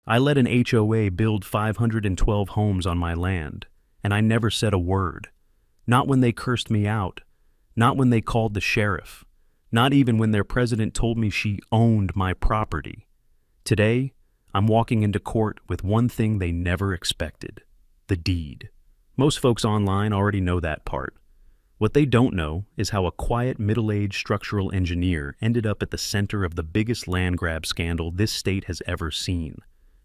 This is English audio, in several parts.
I let an HOA build 512 homes on my land, and I never said a word. Not when they cursed me out. Not when they called the sheriff. Not even when their president told me she owned my property. Today, I'm walking into court with one thing they never expected: the deed. Most folks online already know that part. What they don't know is how a quiet, middle-aged structural engineer ended up at the center of the biggest land grab scandal this state has ever seen.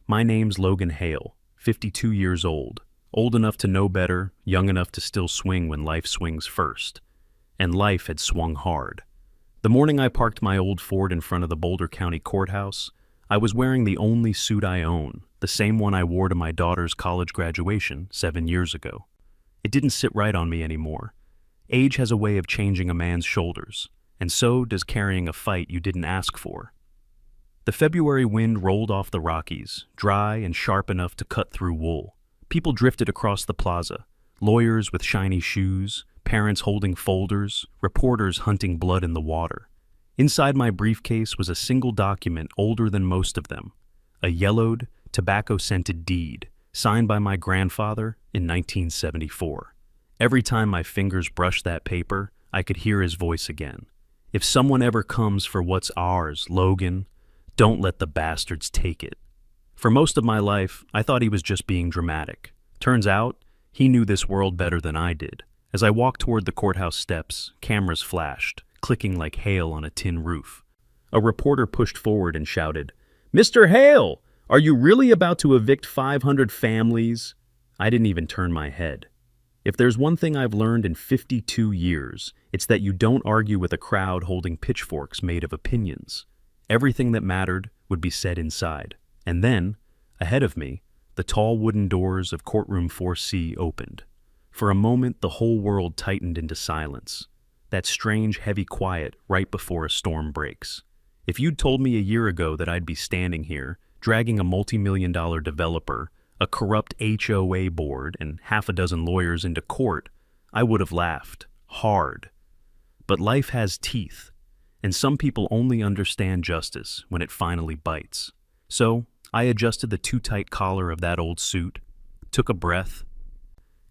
My name's Logan Hale, 52 years old enough to know better, young enough to still swing when life swings first. And life had swung hard. The morning I parked my old Ford in front of the Boulder County Courthouse, I was wearing the only suit I own, the same one I wore to my daughter's college graduation 7 years ago. It didn't sit right on me anymore. Age has a way of changing a man's shoulders, and so does carrying a fight you didn't ask for. The February wind rolled off the Rockies, dry and sharp enough to cut through wool. People drifted across the plaza, lawyers with shiny shoes, parents holding folders, reporters hunting blood in the water. Inside my briefcase was a single document older than most of them, a yellowed, tobacco-scented deed, signed by my grandfather in 1974. Every time my fingers brushed that paper, I could hear his voice again. If someone ever comes for what's ours, Logan, don't let the bastards take it. For most of my life, I thought he was just being dramatic. Turns out, he knew this world better than I did. As I walked toward the courthouse steps, cameras flashed, clicking like hail on a tin roof. A reporter pushed forward and shouted, "Mr. Hale, are you really about to evict 500 families?" I didn't even turn my head. If there's one thing I've learned in 52 years, it's that you don't argue with a crowd holding pitchforks made of opinions. Everything that mattered would be said inside. And then, ahead of me, the tall wooden doors of courtroom 4C opened. For a moment, the whole world tightened into silence. That strange, heavy quiet right before a storm breaks. If you'd told me a year ago that I'd be standing here, dragging a multi-million-dollar developer, a corrupt HOA board, and half a dozen lawyers into court, I would have laughed, hard. But life has teeth, and some people only understand justice when it finally bites. So, I adjusted the too-tight collar of that old suit, took a breath,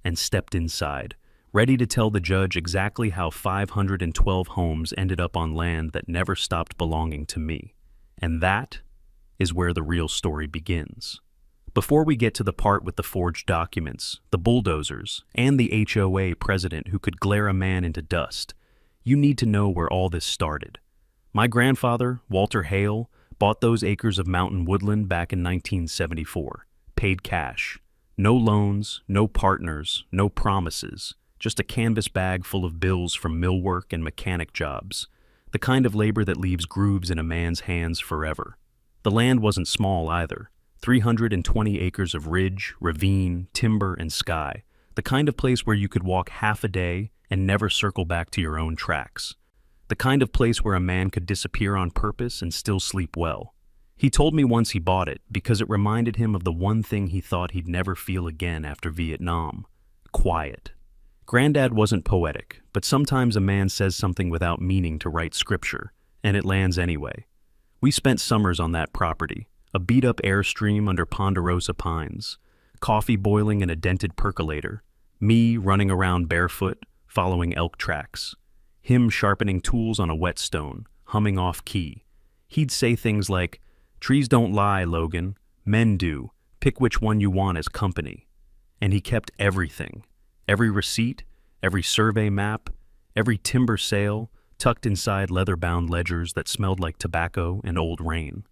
and stepped inside, ready to tell the judge exactly how 512 homes ended up on land that never stopped belonging to me. And that is where the real story begins. Before we get to the part with the forged documents, the bulldozers, and the HOA president who could glare a man into dust, you need to know where all this started. My grandfather, Walter Hale, bought those acres of mountain woodland back in 1974, paid cash. No loans, no partners, no promises, just a canvas bag full of bills from mill work and mechanic jobs, the kind of labor that leaves grooves in a man's hands forever. The land wasn't small either. 320 acres of ridge, ravine, timber, and sky, the kind of place where you could walk half a day and never circle back to your own tracks. The kind of place where a man could disappear on purpose and still sleep well. He told me once he bought it because it reminded him of the one thing he thought he'd never feel again after Vietnam: quiet. Granddad wasn't poetic, but sometimes a man says something without meaning to write scripture, and it lands anyway. We spent summers on that property, a beat-up airstream under ponderosa pines, coffee boiling in a dented percolator, me running around barefoot, following elk tracks, him sharpening tools on a whetstone, humming off-key. He'd say things like, "Trees don't lie, Logan. Men do. Pick which one you want as company." And he kept everything. Every receipt, every survey map, every timber sale, tucked inside leather-bound ledgers that smelled like tobacco and old rain.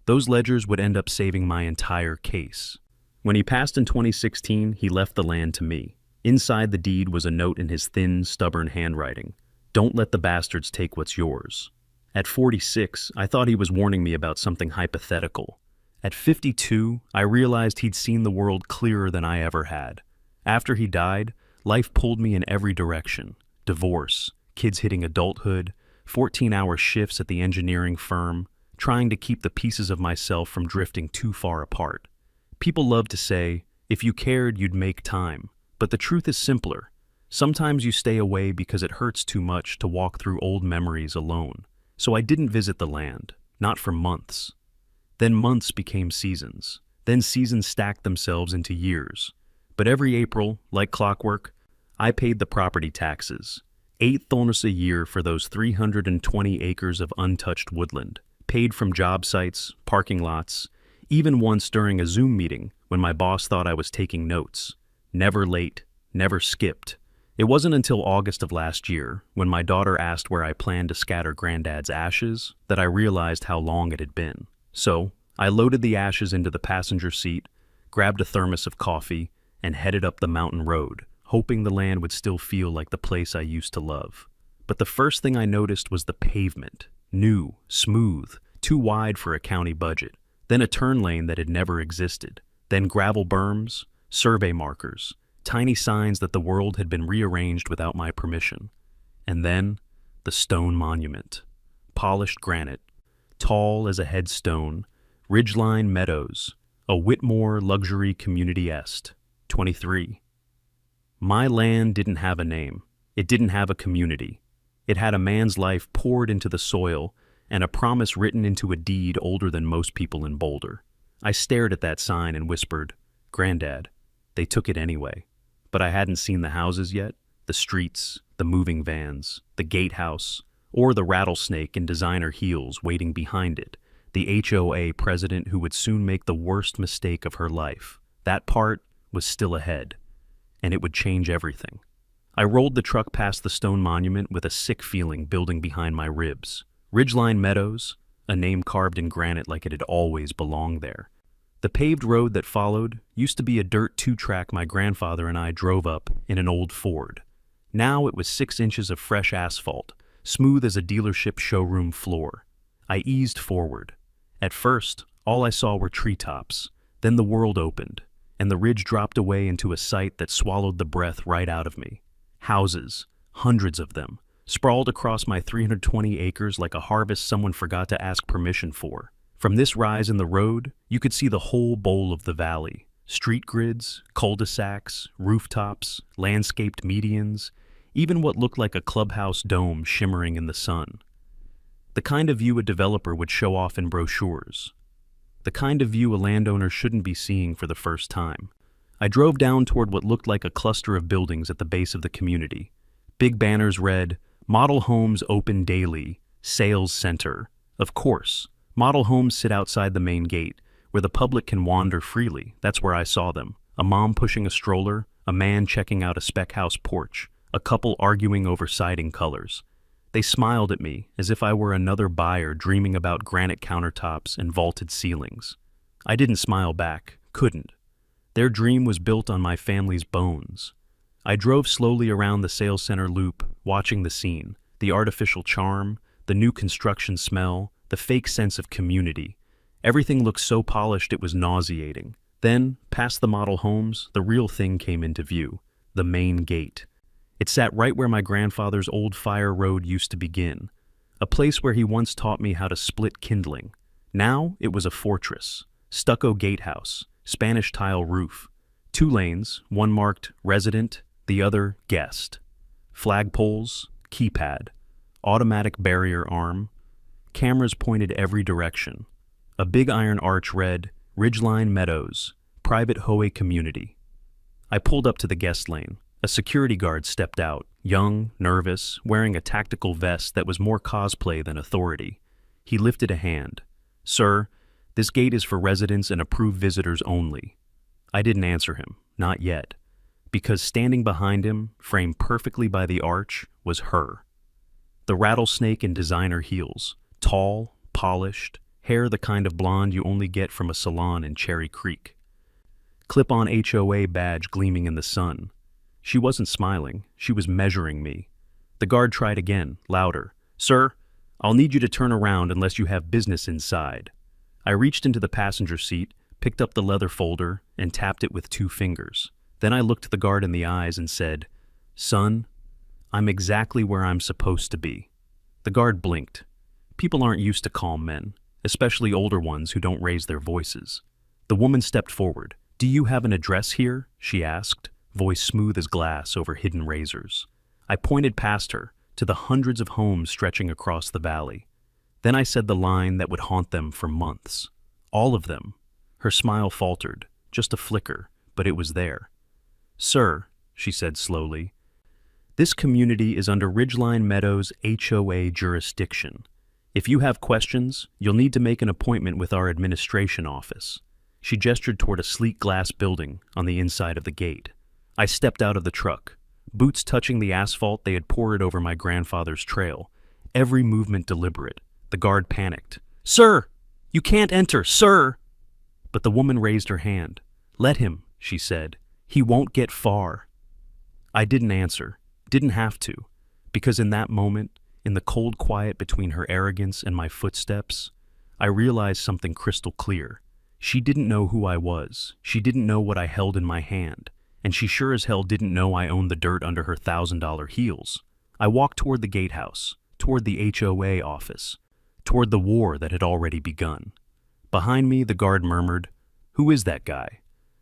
Those ledgers would end up saving my entire case. When he passed in 2016, he left the land to me. Inside the deed was a note in his thin, stubborn handwriting. "Don't let the bastards take what's yours." At 46, I thought he was warning me about something hypothetical. At 52, I realized he'd seen the world clearer than I ever had. After he died, life pulled me in every direction. Divorce, kids hitting adulthood, 14-hour shifts at the engineering firm, trying to keep the pieces of myself from drifting too far apart. People love to say, if you cared, you'd make time. But the truth is simpler. Sometimes you stay away because it hurts too much to walk through old memories alone. So I didn't visit the land, not for months. Then months became seasons. Then seasons stacked themselves into years. But every April, like clockwork, I paid the property taxes. 8 a year for those 320 acres of untouched woodland, paid from job sites, parking lots, even once during a Zoom meeting when my boss thought I was taking notes. Never late, never skipped. It wasn't until August of last year, when my daughter asked where I planned to scatter Granddad's ashes, that I realized how long it had been. So, I loaded the ashes into the passenger seat, grabbed a thermos of coffee, and headed up the mountain road, hoping the land would still feel like the place I used to love. But the first thing I noticed was the pavement. New, smooth, too wide for a county budget. Then a turn lane that had never existed. Then gravel berms, survey markers, tiny signs that the world had been rearranged without my permission. And then, the stone monument. Polished granite, tall as a headstone, ridgeline meadows, a Whitmore luxury community est. 23. My land didn't have a name. It didn't have a community. It had a man's life poured into the soil and a promise written into a deed older than most people in Boulder. I stared at that sign and whispered, "Granddad, they took it anyway." But I hadn't seen the houses yet, the streets, the moving vans, the gatehouse, or the rattlesnake in designer heels waiting behind it, the HOA president who would soon make the worst mistake of her life. That part was still ahead, and it would change everything. I rolled the truck past the stone monument with a sick feeling building behind my ribs. Ridgeline Meadows, a name carved in granite like it had always belonged there. The paved road that followed used to be a dirt 2-track my grandfather and I drove up in an old Ford. Now it was 6 inches of fresh asphalt, smooth as a dealership showroom floor. I eased forward. At first, all I saw were treetops. Then the world opened, and the ridge dropped away into a sight that swallowed the breath right out of me. Houses, hundreds of them, sprawled across my 320 acres like a harvest someone forgot to ask permission for. From this rise in the road, you could see the whole bowl of the valley. Street grids, cul-de-sacs, rooftops, landscaped medians, even what looked like a clubhouse dome shimmering in the sun. The kind of view a developer would show off in brochures. The kind of view a landowner shouldn't be seeing for the first time. I drove down toward what looked like a cluster of buildings at the base of the community. Big banners read, "Model Homes Open Daily, Sales Center." Of course, model homes sit outside the main gate, where the public can wander freely. That's where I saw them. A mom pushing a stroller, a man checking out a spec house porch, a couple arguing over siding colors. They smiled at me as if I were another buyer dreaming about granite countertops and vaulted ceilings. I didn't smile back, couldn't. Their dream was built on my family's bones. I drove slowly around the sales center loop, watching the scene, the artificial charm, the new construction smell, the fake sense of community. Everything looked so polished it was nauseating. Then, past the model homes, the real thing came into view, the main gate. It sat right where my grandfather's old fire road used to begin, a place where he once taught me how to split kindling. Now it was a fortress, stucco gatehouse, Spanish tile roof, 2 lanes, one marked resident, the other guest. Flagpoles, keypad, automatic barrier arm, cameras pointed every direction. A big iron arch read, "Ridgeline Meadows, Private HOA Community." I pulled up to the guest lane. A security guard stepped out, young, nervous, wearing a tactical vest that was more cosplay than authority. He lifted a hand. "Sir, this gate is for residents and approved visitors only." I didn't answer him, not yet, because standing behind him, framed perfectly by the arch, was her. The rattlesnake in designer heels, tall, polished, hair the kind of blonde you only get from a salon in Cherry Creek. Clip-on HOA badge gleaming in the sun. She wasn't smiling, she was measuring me. The guard tried again, louder. "Sir, I'll need you to turn around unless you have business inside." I reached into the passenger seat, picked up the leather folder, and tapped it with 2 fingers. Then I looked the guard in the eyes and said, "Son, I'm exactly where I'm supposed to be." The guard blinked. People aren't used to calm men, especially older ones who don't raise their voices. The woman stepped forward. "Do you have an address here?" she asked, voice smooth as glass over hidden razors. I pointed past her to the hundreds of homes stretching across the valley. Then I said the line that would haunt them for months. All of them. Her smile faltered, just a flicker, but it was there. "Sir," she said slowly, "this community is under Ridgeline Meadows HOA jurisdiction. If you have questions, you'll need to make an appointment with our administration office." She gestured toward a sleek glass building on the inside of the gate. I stepped out of the truck. Boots touching the asphalt, they had poured over my grandfather's trail. Every movement deliberate. The guard panicked. "Sir! You can't enter, sir!" But the woman raised her hand. "Let him," she said. "He won't get far." I didn't answer. Didn't have to. Because in that moment, in the cold quiet between her arrogance and my footsteps, I realized something crystal clear. She didn't know who I was. She didn't know what I held in my hand. And she sure as hell didn't know I owned the dirt under her $1,000 heels. I walked toward the gatehouse, toward the HOA office, toward the war that had already begun. Behind me, the guard murmured, "Who is that guy?"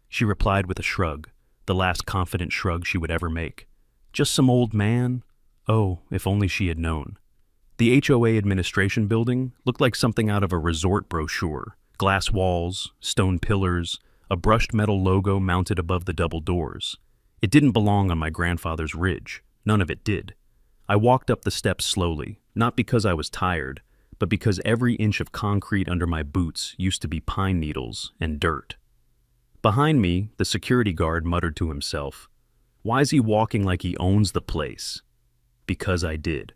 She replied with a shrug, the last confident shrug she would ever make. "Just some old man." Oh, if only she had known. The HOA administration building looked like something out of a resort brochure. Glass walls, stone pillars, a brushed metal logo mounted above the double doors. It didn't belong on my grandfather's ridge. None of it did. I walked up the steps slowly, not because I was tired, but because every inch of concrete under my boots used to be pine needles and dirt. Behind me, the security guard muttered to himself, "Why's he walking like he owns the place?" Because I did.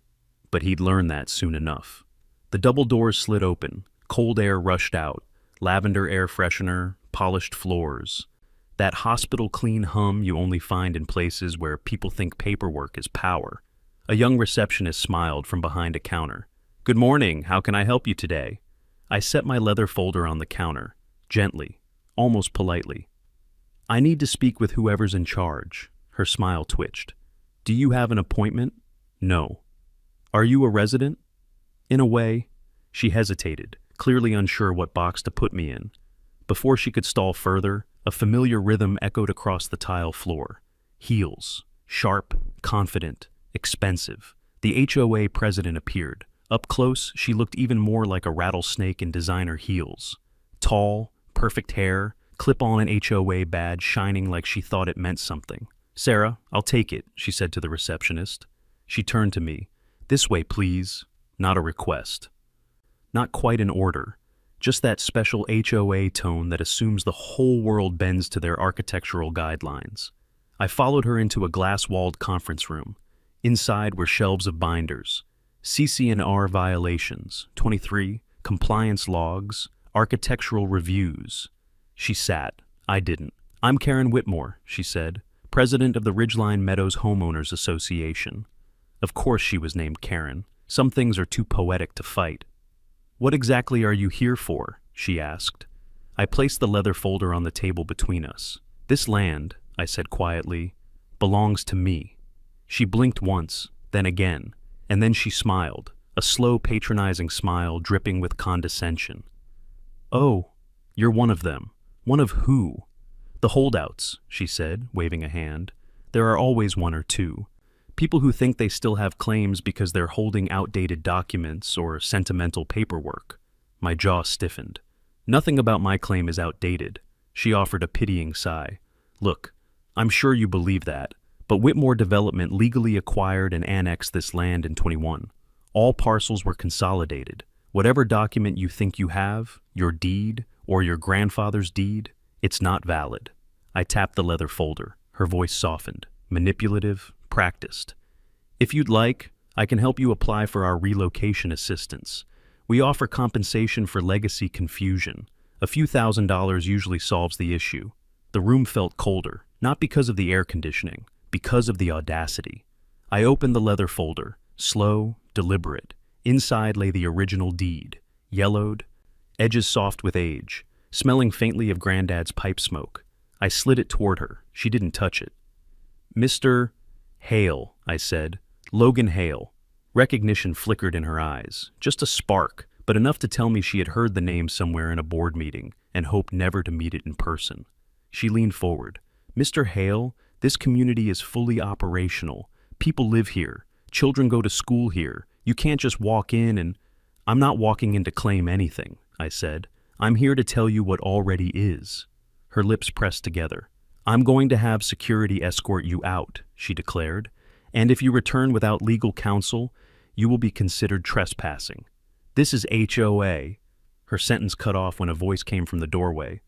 But he'd learn that soon enough. The double doors slid open, cold air rushed out, lavender air freshener, polished floors. That hospital-clean hum you only find in places where people think paperwork is power. A young receptionist smiled from behind a counter. "Good morning, how can I help you today?" I set my leather folder on the counter, gently, almost politely. "I need to speak with whoever's in charge." Her smile twitched. "Do you have an appointment?" "No." "Are you a resident?" "In a way." She hesitated, clearly unsure what box to put me in. Before she could stall further, a familiar rhythm echoed across the tile floor. Heels. Sharp, confident, expensive. The HOA president appeared. Up close, she looked even more like a rattlesnake in designer heels. Tall, perfect hair, clip-on an HOA badge shining like she thought it meant something. "Sarah, I'll take it," she said to the receptionist. She turned to me. "This way, please." Not a request. Not quite an order. Just that special HOA tone that assumes the whole world bends to their architectural guidelines. I followed her into a glass-walled conference room. Inside were shelves of binders. CC&R violations, 23, compliance logs, architectural reviews. She sat. I didn't. "I'm Karen Whitmore," she said, "president of the Ridgeline Meadows Homeowners Association." Of course she was named Karen. Some things are too poetic to fight. "What exactly are you here for?" she asked. I placed the leather folder on the table between us. "This land," I said quietly, "belongs to me." She blinked once, then again, and then she smiled, a slow, patronizing smile dripping with condescension. "Oh, you're one of them. One of who?" "The holdouts," she said, waving a hand. "There are always one or two. People who think they still have claims because they're holding outdated documents or sentimental paperwork." My jaw stiffened. "Nothing about my claim is outdated." She offered a pitying sigh. "Look, I'm sure you believe that, but Whitmore Development legally acquired and annexed this land in 21. All parcels were consolidated. Whatever document you think you have, your deed, or your grandfather's deed, it's not valid." I tapped the leather folder. Her voice softened, manipulative, practiced. "If you'd like, I can help you apply for our relocation assistance. We offer compensation for legacy confusion. A few $1,000s usually solves the issue." The room felt colder, not because of the air conditioning, because of the audacity. I opened the leather folder, slow, deliberate. Inside lay the original deed, yellowed, edges soft with age, smelling faintly of Granddad's pipe smoke. I slid it toward her. She didn't touch it. "Mr. Hale," I said. "Logan Hale." Recognition flickered in her eyes. Just a spark, but enough to tell me she had heard the name somewhere in a board meeting and hoped never to meet it in person. She leaned forward. "Mr. Hale, this community is fully operational. People live here. Children go to school here. You can't just walk in and—" "I'm not walking in to claim anything," I said. I'm here to tell you what already is. Her lips pressed together. I'm going to have security escort you out, she declared, and if you return without legal counsel, you will be considered trespassing. This is HOA. Her sentence cut off when a voice came from the doorway.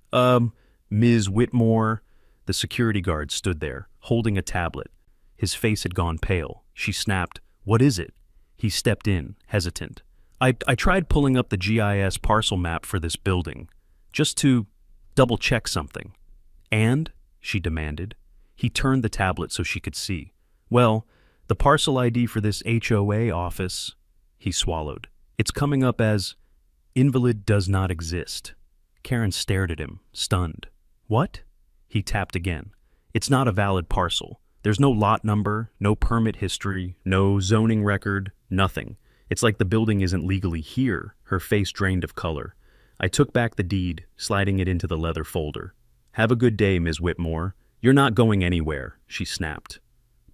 Ms. Whitmore. The security guard stood there, holding a tablet. His face had gone pale. She snapped, "What is it?" He stepped in, hesitant. I tried pulling up the GIS parcel map for this building, just to double-check something. And? She demanded. He turned the tablet so she could see. Well, the parcel ID for this HOA office, he swallowed. It's coming up as invalid does not exist. Karen stared at him, stunned. What? He tapped again. It's not a valid parcel. There's no lot number, no permit history, no zoning record, nothing. It's like the building isn't legally here. Her face drained of color. I took back the deed, sliding it into the leather folder. Have a good day, Ms. Whitmore. You're not going anywhere, she snapped.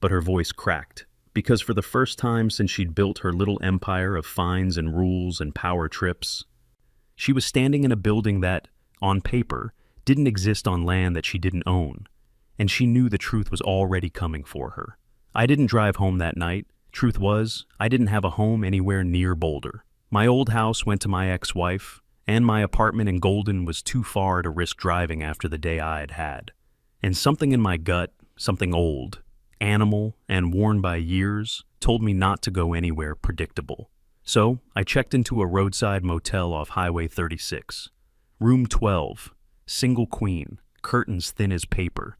But her voice cracked, because for the first time since she'd built her little empire of fines and rules and power trips, she was standing in a building that, on paper, didn't exist on land that she didn't own. And she knew the truth was already coming for her. I didn't drive home that night. Truth was, I didn't have a home anywhere near Boulder. My old house went to my ex-wife, and my apartment in Golden was too far to risk driving after the day I had had. And something in my gut, something old, animal, and worn by years, told me not to go anywhere predictable. So I checked into a roadside motel off Highway 36. Room 12, single queen, curtains thin as paper.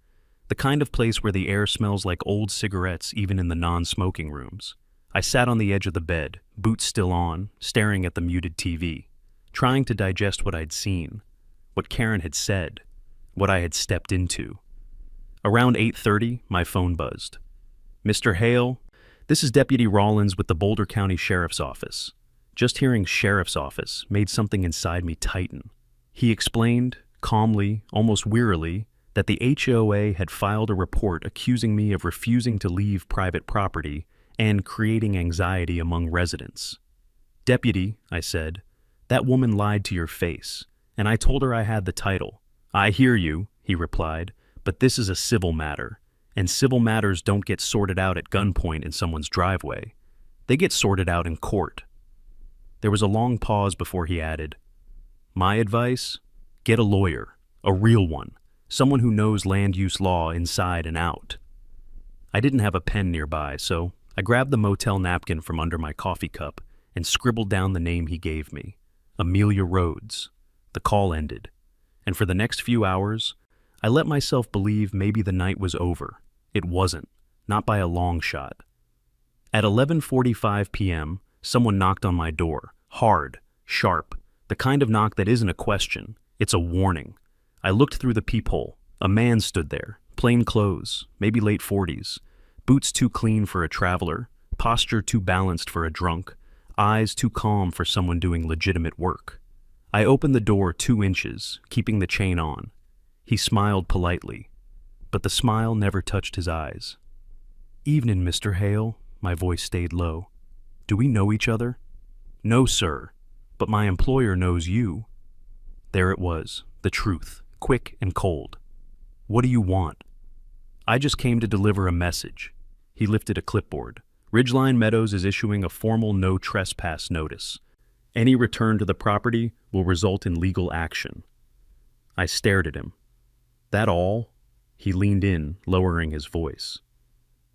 The kind of place where the air smells like old cigarettes even in the non-smoking rooms. I sat on the edge of the bed, boots still on, staring at the muted TV, trying to digest what I'd seen, what Karen had said, what I had stepped into. Around 8:30, my phone buzzed. Mr. Hale, this is Deputy Rollins with the Boulder County Sheriff's Office. Just hearing Sheriff's Office made something inside me tighten. He explained, calmly, almost wearily, that the HOA had filed a report accusing me of refusing to leave private property and creating anxiety among residents. Deputy, I said, that woman lied to your face, and I told her I had the title. I hear you, he replied, but this is a civil matter, and civil matters don't get sorted out at gunpoint in someone's driveway. They get sorted out in court. There was a long pause before he added, my advice? Get a lawyer, a real one. Someone who knows land use law inside and out. I didn't have a pen nearby, so I grabbed the motel napkin from under my coffee cup and scribbled down the name he gave me, Amelia Rhodes. The call ended, and for the next few hours, I let myself believe maybe the night was over. It wasn't, not by a long shot. At 11:45 p.m., someone knocked on my door, hard, sharp, the kind of knock that isn't a question, it's a warning. I looked through the peephole. A man stood there, plain clothes, maybe late 40s, boots too clean for a traveler, posture too balanced for a drunk, eyes too calm for someone doing legitimate work. I opened the door 2 inches, keeping the chain on. He smiled politely, but the smile never touched his eyes. Evening, Mr. Hale, my voice stayed low. Do we know each other? No, sir, but my employer knows you. There it was, the truth. Quick and cold. What do you want? I just came to deliver a message. He lifted a clipboard. Ridgeline Meadows is issuing a formal no trespass notice. Any return to the property will result in legal action. I stared at him. That all? He leaned in, lowering his voice.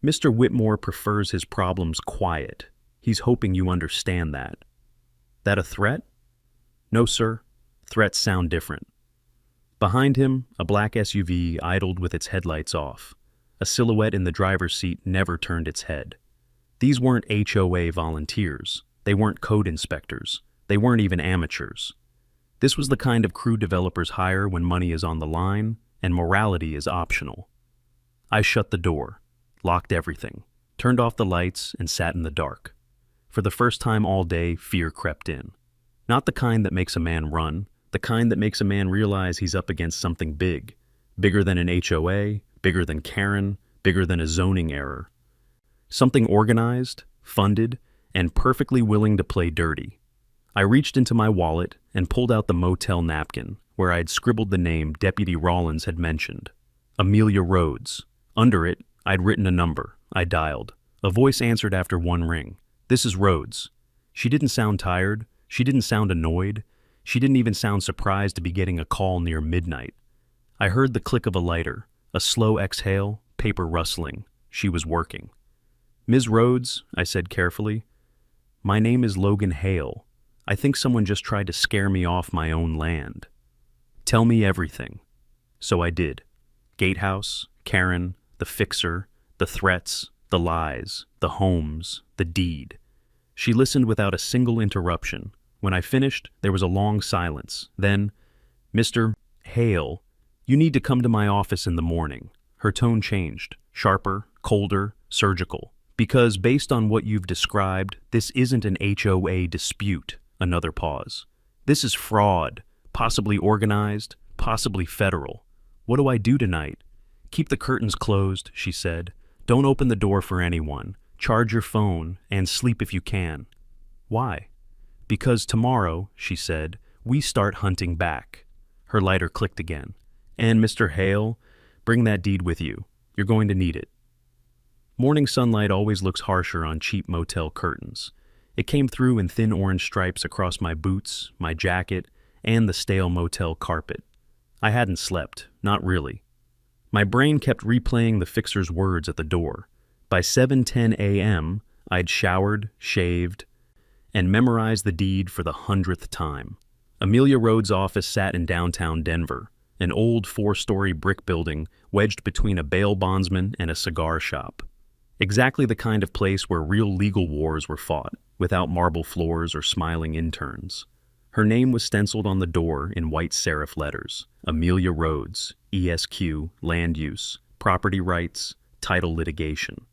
Mr. Whitmore prefers his problems quiet. He's hoping you understand that. That a threat? No, sir. Threats sound different. Behind him, a black SUV idled with its headlights off. A silhouette in the driver's seat never turned its head. These weren't HOA volunteers. They weren't code inspectors. They weren't even amateurs. This was the kind of crew developers hire when money is on the line and morality is optional. I shut the door, locked everything, turned off the lights, and sat in the dark. For the first time all day, fear crept in. Not the kind that makes a man run, the kind that makes a man realize he's up against something big, bigger than an HOA, bigger than Karen, bigger than a zoning error. Something organized, funded, and perfectly willing to play dirty. I reached into my wallet and pulled out the motel napkin where I had scribbled the name Deputy Rawlins had mentioned. Amelia Rhodes. Under it, I'd written a number. I dialed. A voice answered after one ring. "This is Rhodes." She didn't sound tired. She didn't sound annoyed. She didn't even sound surprised to be getting a call near midnight. I heard the click of a lighter, a slow exhale, paper rustling. She was working. "Ms. Rhodes," I said carefully, "my name is Logan Hale. I think someone just tried to scare me off my own land. Tell me everything." So I did. Gatehouse, Karen, the fixer, the threats, the lies, the homes, the deed. She listened without a single interruption. When I finished, there was a long silence. Then, "Mr. Hale, you need to come to my office in the morning." Her tone changed, sharper, colder, surgical. "Because based on what you've described, this isn't an HOA dispute." Another pause. "This is fraud, possibly organized, possibly federal. What do I do tonight?" "Keep the curtains closed," she said. "Don't open the door for anyone. Charge your phone and sleep if you can." "Why?" "Because tomorrow," she said, "we start hunting back." Her lighter clicked again. "And Mr. Hale, bring that deed with you. You're going to need it." Morning sunlight always looks harsher on cheap motel curtains. It came through in thin orange stripes across my boots, my jacket, and the stale motel carpet. I hadn't slept, not really. My brain kept replaying the fixer's words at the door. By 7:10 a.m., I'd showered, shaved, and memorized the deed for the 100th time. Amelia Rhodes' office sat in downtown Denver, an old 4-story brick building wedged between a bail bondsman and a cigar shop. Exactly the kind of place where real legal wars were fought, without marble floors or smiling interns. Her name was stenciled on the door in white serif letters. Amelia Rhodes, ESQ, land use, property rights, title litigation.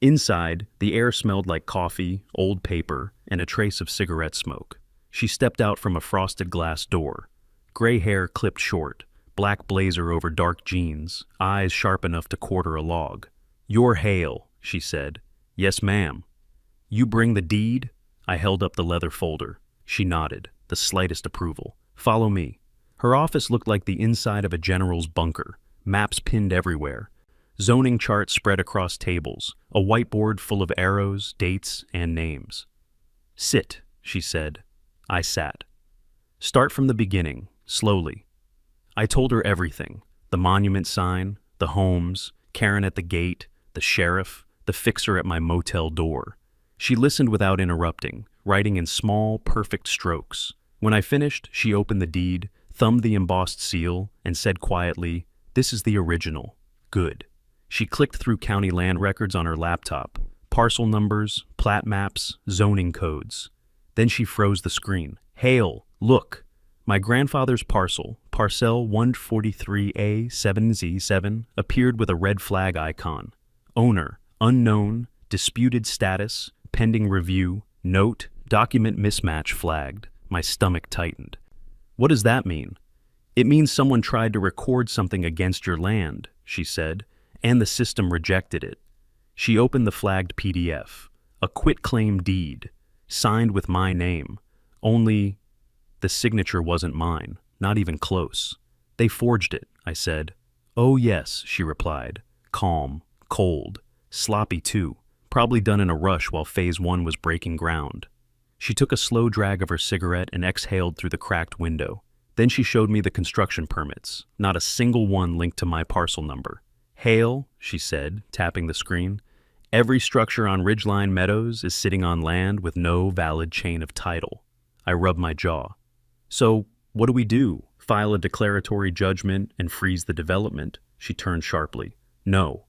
Inside, the air smelled like coffee, old paper, and a trace of cigarette smoke. She stepped out from a frosted glass door. Gray hair clipped short, black blazer over dark jeans, eyes sharp enough to quarter a log. "You're Hale," she said. "Yes, ma'am." "You bring the deed?" I held up the leather folder. She nodded, the slightest approval. "Follow me." Her office looked like the inside of a general's bunker, maps pinned everywhere, zoning charts spread across tables, a whiteboard full of arrows, dates, and names. "Sit," she said. I sat. "Start from the beginning, slowly." I told her everything, the monument sign, the homes, Karen at the gate, the sheriff, the fixer at my motel door. She listened without interrupting, writing in small, perfect strokes. When I finished, she opened the deed, thumbed the embossed seal, and said quietly, "This is the original. Good." She clicked through county land records on her laptop, parcel numbers, plat maps, zoning codes. Then she froze the screen. "Hale, look. My grandfather's parcel 143A7Z7, appeared with a red flag icon. Owner, unknown, disputed status, pending review, note, document mismatch flagged." My stomach tightened. "What does that mean?" "It means someone tried to record something against your land," she said, "and the system rejected it." She opened the flagged PDF. A quitclaim deed, signed with my name. Only the signature wasn't mine, not even close. "They forged it," I said. "Oh yes," she replied, calm, cold, sloppy too, probably done in a rush while Phase 1 was breaking ground. She took a slow drag of her cigarette and exhaled through the cracked window. Then she showed me the construction permits, not a single one linked to my parcel number. "Hale," she said, tapping the screen, "every structure on Ridgeline Meadows is sitting on land with no valid chain of title." I rubbed my jaw. "So, what do we do? File a declaratory judgment and freeze the development?" She turned sharply. "No."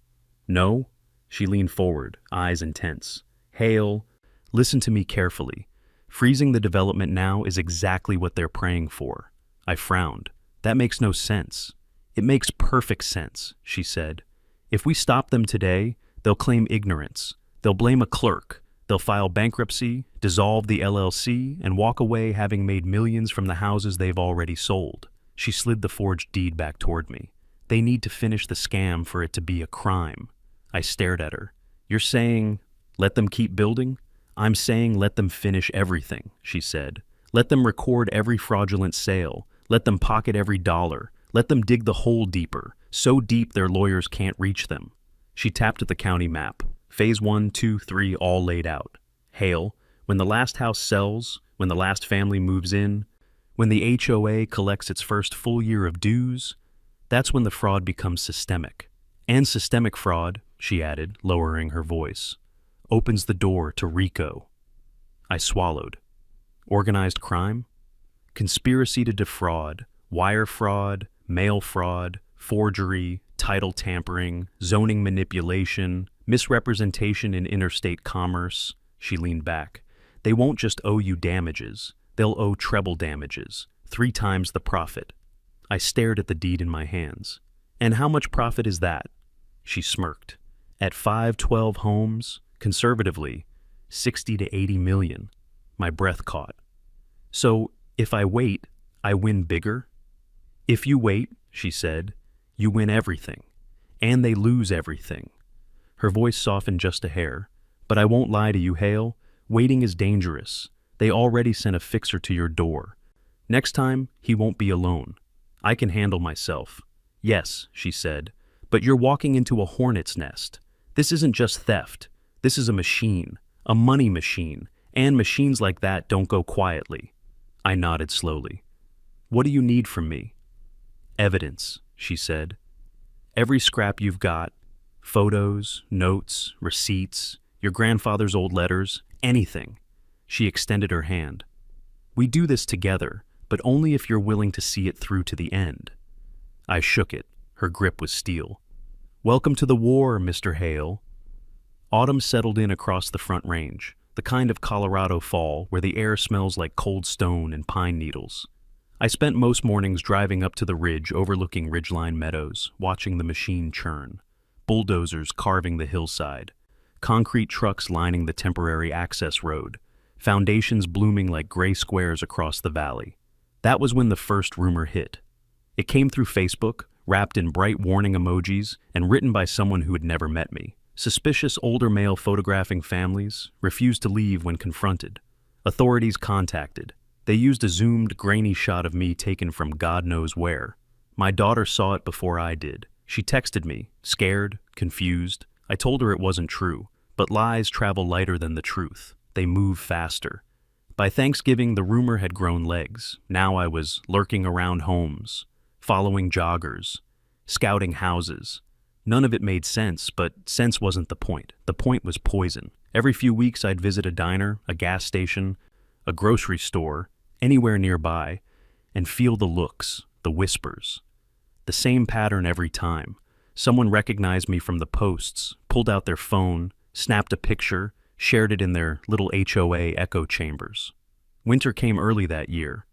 "No?" She leaned forward, eyes intense. "Hale, listen to me carefully. Freezing the development now is exactly what they're praying for." I frowned. "That makes no sense." "It makes perfect sense," she said. "If we stop them today, they'll claim ignorance. They'll blame a clerk. They'll file bankruptcy, dissolve the LLC, and walk away having made millions from the houses they've already sold." She slid the forged deed back toward me. "They need to finish the scam for it to be a crime." I stared at her. "You're saying, let them keep building?" I'm saying let them finish everything, she said. Let them record every fraudulent sale. Let them pocket every dollar. Let them dig the hole deeper, so deep their lawyers can't reach them. She tapped at the county map. Phase 1, 2, 3 all laid out. Hale, when the last house sells, when the last family moves in, when the HOA collects its first full year of dues, that's when the fraud becomes systemic. And systemic fraud, she added, lowering her voice, opens the door to RICO. I swallowed. Organized crime? Conspiracy to defraud, wire fraud, mail fraud, forgery, title tampering, zoning manipulation, misrepresentation in interstate commerce. She leaned back. They won't just owe you damages. They'll owe treble damages, 3 times the profit. I stared at the deed in my hands. And how much profit is that? She smirked. At 512 homes, conservatively, 60 to 80 million. My breath caught. So, if I wait, I win bigger? If you wait, she said, you win everything. And they lose everything. Her voice softened just a hair. But I won't lie to you, Hale. Waiting is dangerous. They already sent a fixer to your door. Next time, he won't be alone. I can handle myself. Yes, she said, but you're walking into a hornet's nest. This isn't just theft. This is a machine, a money machine, and machines like that don't go quietly. I nodded slowly. What do you need from me? Evidence, she said. Every scrap you've got, photos, notes, receipts, your grandfather's old letters, anything. She extended her hand. We do this together, but only if you're willing to see it through to the end. I shook it. Her grip was steel. Welcome to the war, Mr. Hale. Autumn settled in across the Front Range, the kind of Colorado fall where the air smells like cold stone and pine needles. I spent most mornings driving up to the ridge overlooking ridgeline meadows, watching the machine churn. Bulldozers carving the hillside, concrete trucks lining the temporary access road, foundations blooming like gray squares across the valley. That was when the first rumor hit. It came through Facebook, wrapped in bright warning emojis, and written by someone who had never met me. Suspicious older male photographing families refused to leave when confronted. Authorities contacted. They used a zoomed, grainy shot of me taken from God knows where. My daughter saw it before I did. She texted me, scared, confused. I told her it wasn't true, but lies travel lighter than the truth. They move faster. By Thanksgiving, the rumor had grown legs. Now I was lurking around homes, following joggers, scouting houses. None of it made sense, but sense wasn't the point. The point was poison. Every few weeks I'd visit a diner, a gas station, a grocery store, anywhere nearby, and feel the looks, the whispers. The same pattern every time. Someone recognized me from the posts, pulled out their phone, snapped a picture, shared it in their little HOA echo chambers. Winter came early that year.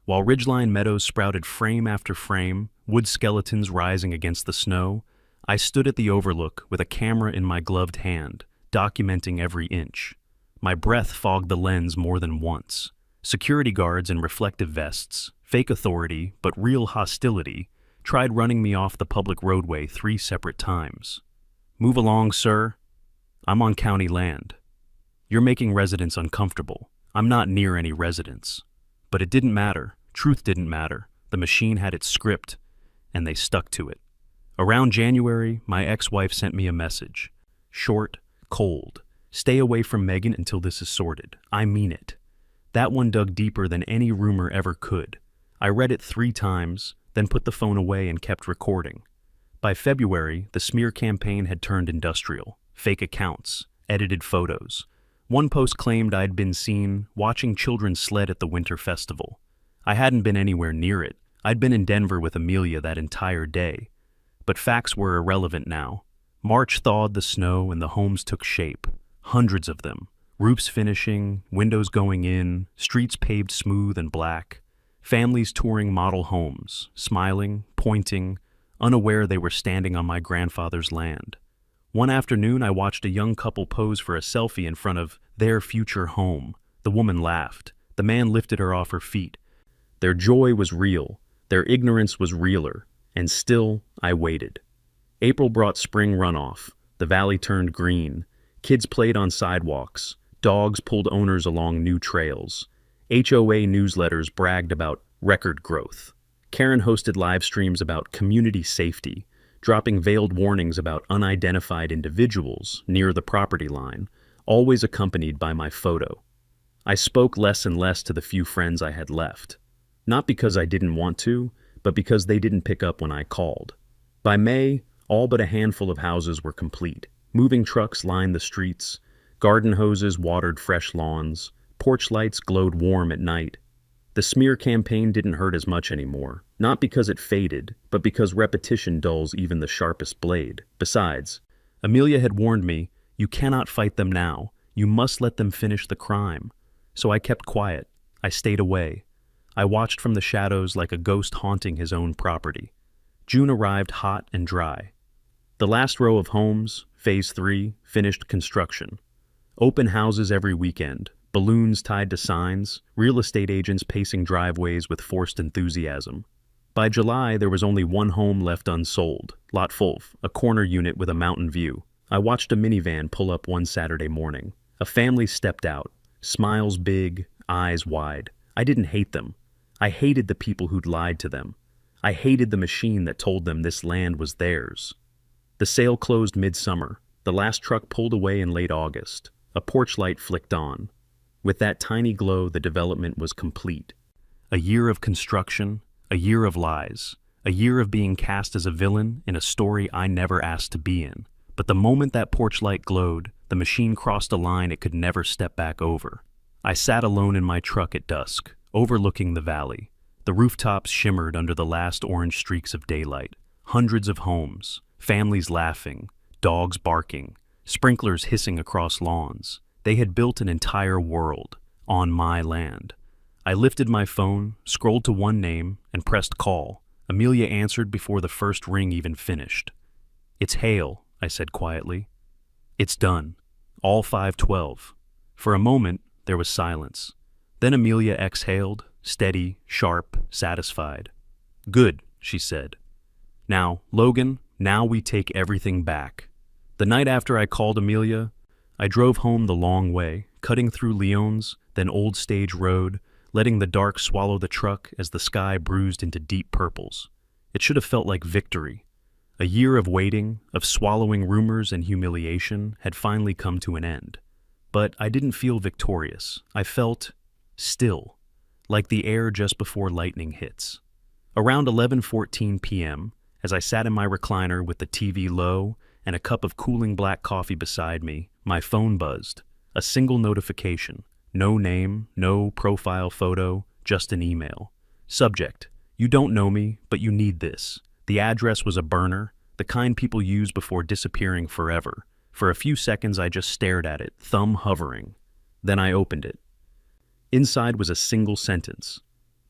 While ridgeline meadows sprouted frame after frame, wood skeletons rising against the snow, I stood at the overlook with a camera in my gloved hand, documenting every inch. My breath fogged the lens more than once. Security guards in reflective vests, fake authority but real hostility, tried running me off the public roadway 3 separate times. Move along, sir. I'm on county land. You're making residents uncomfortable. I'm not near any residents. But it didn't matter. Truth didn't matter. The machine had its script, and they stuck to it. Around January, my ex-wife sent me a message. Short, cold. Stay away from Megan until this is sorted. I mean it. That one dug deeper than any rumor ever could. I read it 3 times, then put the phone away and kept recording. By February, the smear campaign had turned industrial. Fake accounts, edited photos. One post claimed I'd been seen watching children sled at the winter festival. I hadn't been anywhere near it. I'd been in Denver with Amelia that entire day. But facts were irrelevant now. March thawed the snow and the homes took shape. Hundreds of them. Roofs finishing, windows going in, streets paved smooth and black. Families touring model homes, smiling, pointing, unaware they were standing on my grandfather's land. One afternoon, I watched a young couple pose for a selfie in front of their future home. The woman laughed. The man lifted her off her feet. Their joy was real. Their ignorance was realer. And still, I waited. April brought spring runoff. The valley turned green. Kids played on sidewalks. Dogs pulled owners along new trails. HOA newsletters bragged about record growth. Karen hosted live streams about community safety, dropping veiled warnings about unidentified individuals near the property line, always accompanied by my photo. I spoke less and less to the few friends I had left. Not because I didn't want to, but because they didn't pick up when I called. By May, all but a handful of houses were complete. Moving trucks lined the streets, garden hoses watered fresh lawns, porch lights glowed warm at night. The smear campaign didn't hurt as much anymore, not because it faded, but because repetition dulls even the sharpest blade. Besides, Amelia had warned me, "You cannot fight them now. You must let them finish the crime." So I kept quiet. I stayed away. I watched from the shadows like a ghost haunting his own property. June arrived hot and dry. The last row of homes, Phase 3, finished construction. Open houses every weekend, balloons tied to signs, real estate agents pacing driveways with forced enthusiasm. By July, there was only one home left unsold, Lot 12, a corner unit with a mountain view. I watched a minivan pull up one Saturday morning. A family stepped out, smiles big, eyes wide. I didn't hate them. I hated the people who'd lied to them. I hated the machine that told them this land was theirs. The sale closed midsummer. The last truck pulled away in late August. A porch light flicked on. With that tiny glow, the development was complete. A year of construction, a year of lies, a year of being cast as a villain in a story I never asked to be in. But the moment that porch light glowed, the machine crossed a line it could never step back over. I sat alone in my truck at dusk, overlooking the valley. The rooftops shimmered under the last orange streaks of daylight. Hundreds of homes, families laughing, dogs barking, sprinklers hissing across lawns. They had built an entire world on my land. I lifted my phone, scrolled to one name, and pressed call. Amelia answered before the first ring even finished. "It's Hale," I said quietly. "It's done. All 512. For a moment, there was silence. Then Amelia exhaled, steady, sharp, satisfied. "Good," she said. "Now, Logan, now we take everything back." The night after I called Amelia, I drove home the long way, cutting through Lyons, then Old Stage Road, letting the dark swallow the truck as the sky bruised into deep purples. It should have felt like victory. A year of waiting, of swallowing rumors and humiliation, had finally come to an end. But I didn't feel victorious. I felt still, like the air just before lightning hits. Around 11:14 p.m., as I sat in my recliner with the TV low and a cup of cooling black coffee beside me, my phone buzzed. A single notification. No name, no profile photo, just an email. Subject: "You don't know me, but you need this." The address was a burner, the kind people use before disappearing forever. For a few seconds I just stared at it, thumb hovering. Then I opened it. Inside was a single sentence.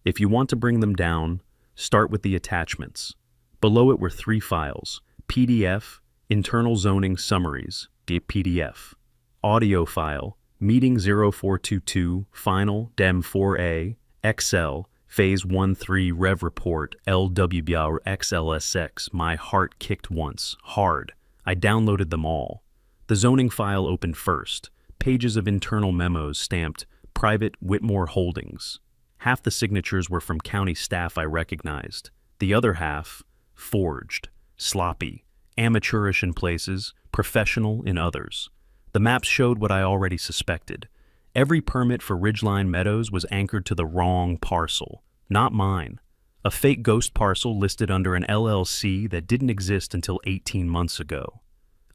"If you want to bring them down, start with the attachments." Below it were 3 files: PDF, internal zoning summaries, PDF, audio file, meeting 0422, final, Dem 4A, Excel, Phase 1-3 Rev Report, LWBR XLSX. My heart kicked once, hard. I downloaded them all. The zoning file opened first, pages of internal memos stamped Private Whitmore Holdings. Half the signatures were from county staff I recognized. The other half, forged, sloppy, amateurish in places, professional in others. The maps showed what I already suspected. Every permit for Ridgeline Meadows was anchored to the wrong parcel, not mine. A fake ghost parcel listed under an LLC that didn't exist until 18 months ago.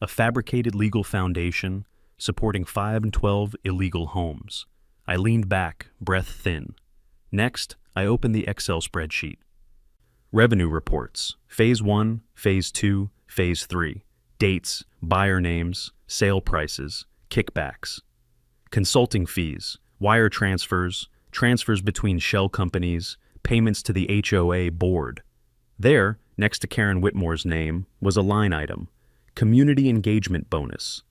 A fabricated legal foundation supporting 5 and 12 illegal homes. I leaned back, breath thin. Next, I opened the Excel spreadsheet. Revenue reports, Phase 1, Phase 2, Phase 3. Dates, buyer names, sale prices, kickbacks. Consulting fees, wire transfers, transfers between shell companies, payments to the HOA board. There, next to Karen Whitmore's name, was a line item. Community engagement bonus.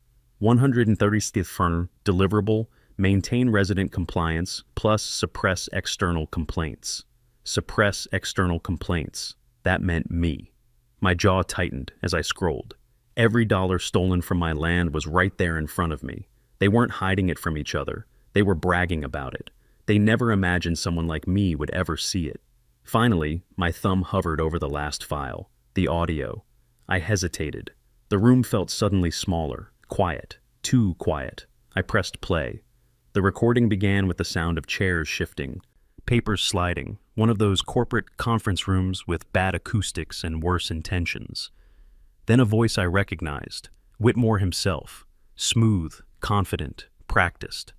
130th firm deliverable, maintain resident compliance, plus suppress external complaints. Suppress external complaints. That meant me. My jaw tightened as I scrolled. Every dollar stolen from my land was right there in front of me. They weren't hiding it from each other. They were bragging about it. They never imagined someone like me would ever see it. Finally, my thumb hovered over the last file, the audio. I hesitated. The room felt suddenly smaller, quiet, too quiet. I pressed play. The recording began with the sound of chairs shifting, papers sliding, one of those corporate conference rooms with bad acoustics and worse intentions. Then a voice I recognized, Whitmore himself, smooth, confident, practiced.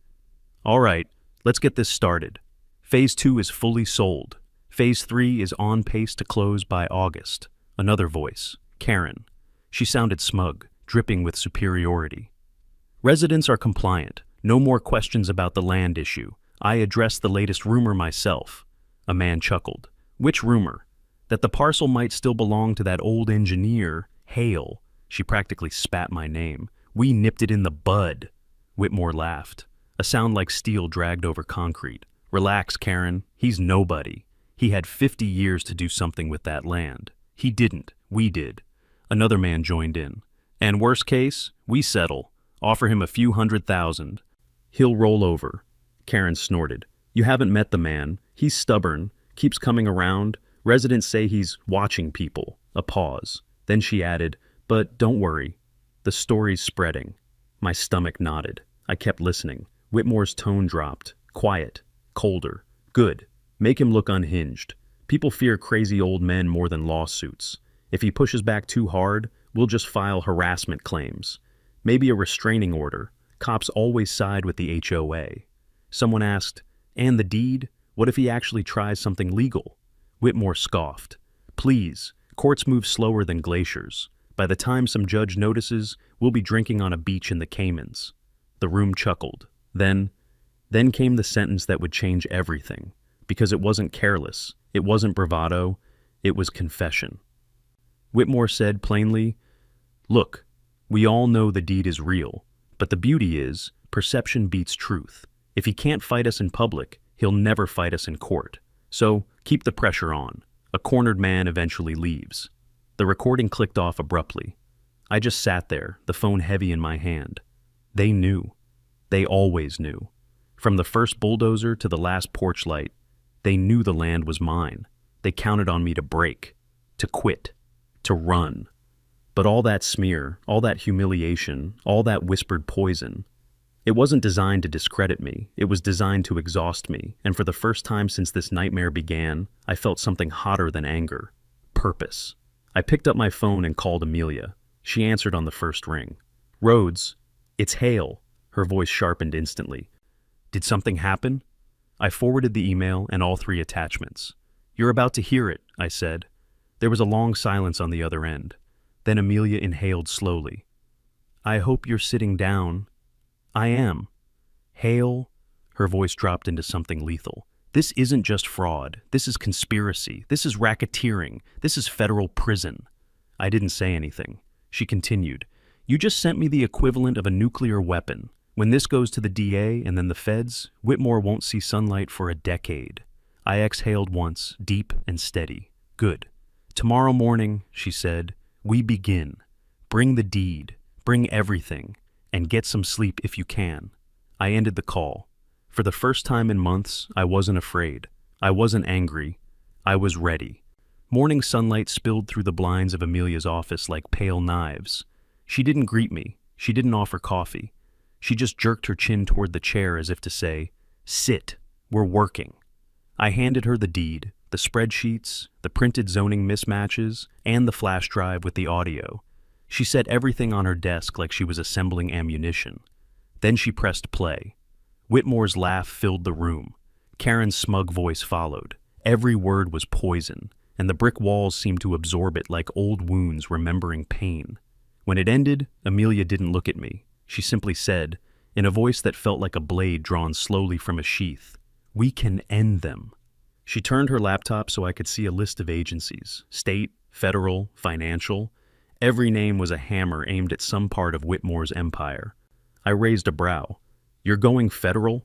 "All right, let's get this started. Phase 2 is fully sold. Phase 3 is on pace to close by August." Another voice, Karen. She sounded smug, dripping with superiority. "Residents are compliant. No more questions about the land issue. I addressed the latest rumor myself." A man chuckled. "Which rumor?" "That the parcel might still belong to that old engineer, Hale." She practically spat my name. "We nipped it in the bud." Whitmore laughed. A sound like steel dragged over concrete. "Relax, Karen. He's nobody. He had 50 years to do something with that land. He didn't. We did." Another man joined in. "And worst case, we settle. Offer him a few $100,000. He'll roll over." Karen snorted. "You haven't met the man. He's stubborn, keeps coming around. Residents say he's watching people." A pause. Then she added, "But don't worry. The story's spreading." My stomach knotted. I kept listening. Whitmore's tone dropped. Quiet. Colder. "Good. Make him look unhinged. People fear crazy old men more than lawsuits. If he pushes back too hard, we'll just file harassment claims. Maybe a restraining order. Cops always side with the HOA." Someone asked, "And the deed? What if he actually tries something legal?" Whitmore scoffed. "Please, courts move slower than glaciers. By the time some judge notices, we'll be drinking on a beach in the Caymans." The room chuckled. Then came the sentence that would change everything. Because it wasn't careless, it wasn't bravado, it was confession. Whitmore said plainly, "Look, we all know the deed is real, but the beauty is, perception beats truth. If he can't fight us in public, he'll never fight us in court. So keep the pressure on. A cornered man eventually leaves." The recording clicked off abruptly. I just sat there, the phone heavy in my hand. They knew. They always knew. From the first bulldozer to the last porch light, they knew the land was mine. They counted on me to break, to quit, to run. But all that smear, all that humiliation, all that whispered poison, it wasn't designed to discredit me. It was designed to exhaust me, and for the first time since this nightmare began, I felt something hotter than anger. Purpose. I picked up my phone and called Amelia. She answered on the first ring. "Rhodes, it's Hale." Her voice sharpened instantly. "Did something happen?" I forwarded the email and all 3 attachments. "You're about to hear it," I said. There was a long silence on the other end. Then Amelia inhaled slowly. "I hope you're sitting down." "I am." "Hale," her voice dropped into something lethal. "This isn't just fraud. This is conspiracy. This is racketeering. This is federal prison." I didn't say anything. She continued, "You just sent me the equivalent of a nuclear weapon. When this goes to the DA and then the feds, Whitmore won't see sunlight for a decade." I exhaled once, deep and steady. "Good. Tomorrow morning," she said, "we begin. Bring the deed. Bring everything. And get some sleep if you can." I ended the call. For the first time in months, I wasn't afraid. I wasn't angry. I was ready. Morning sunlight spilled through the blinds of Amelia's office like pale knives. She didn't greet me. She didn't offer coffee. She just jerked her chin toward the chair as if to say, "Sit. We're working." I handed her the deed, the spreadsheets, the printed zoning mismatches, and the flash drive with the audio. She set everything on her desk like she was assembling ammunition. Then she pressed play. Whitmore's laugh filled the room. Karen's smug voice followed. Every word was poison, and the brick walls seemed to absorb it like old wounds remembering pain. When it ended, Amelia didn't look at me. She simply said, in a voice that felt like a blade drawn slowly from a sheath, "We can end them." She turned her laptop so I could see a list of agencies, state, federal, financial. Every name was a hammer aimed at some part of Whitmore's empire. I raised a brow. "You're going federal?"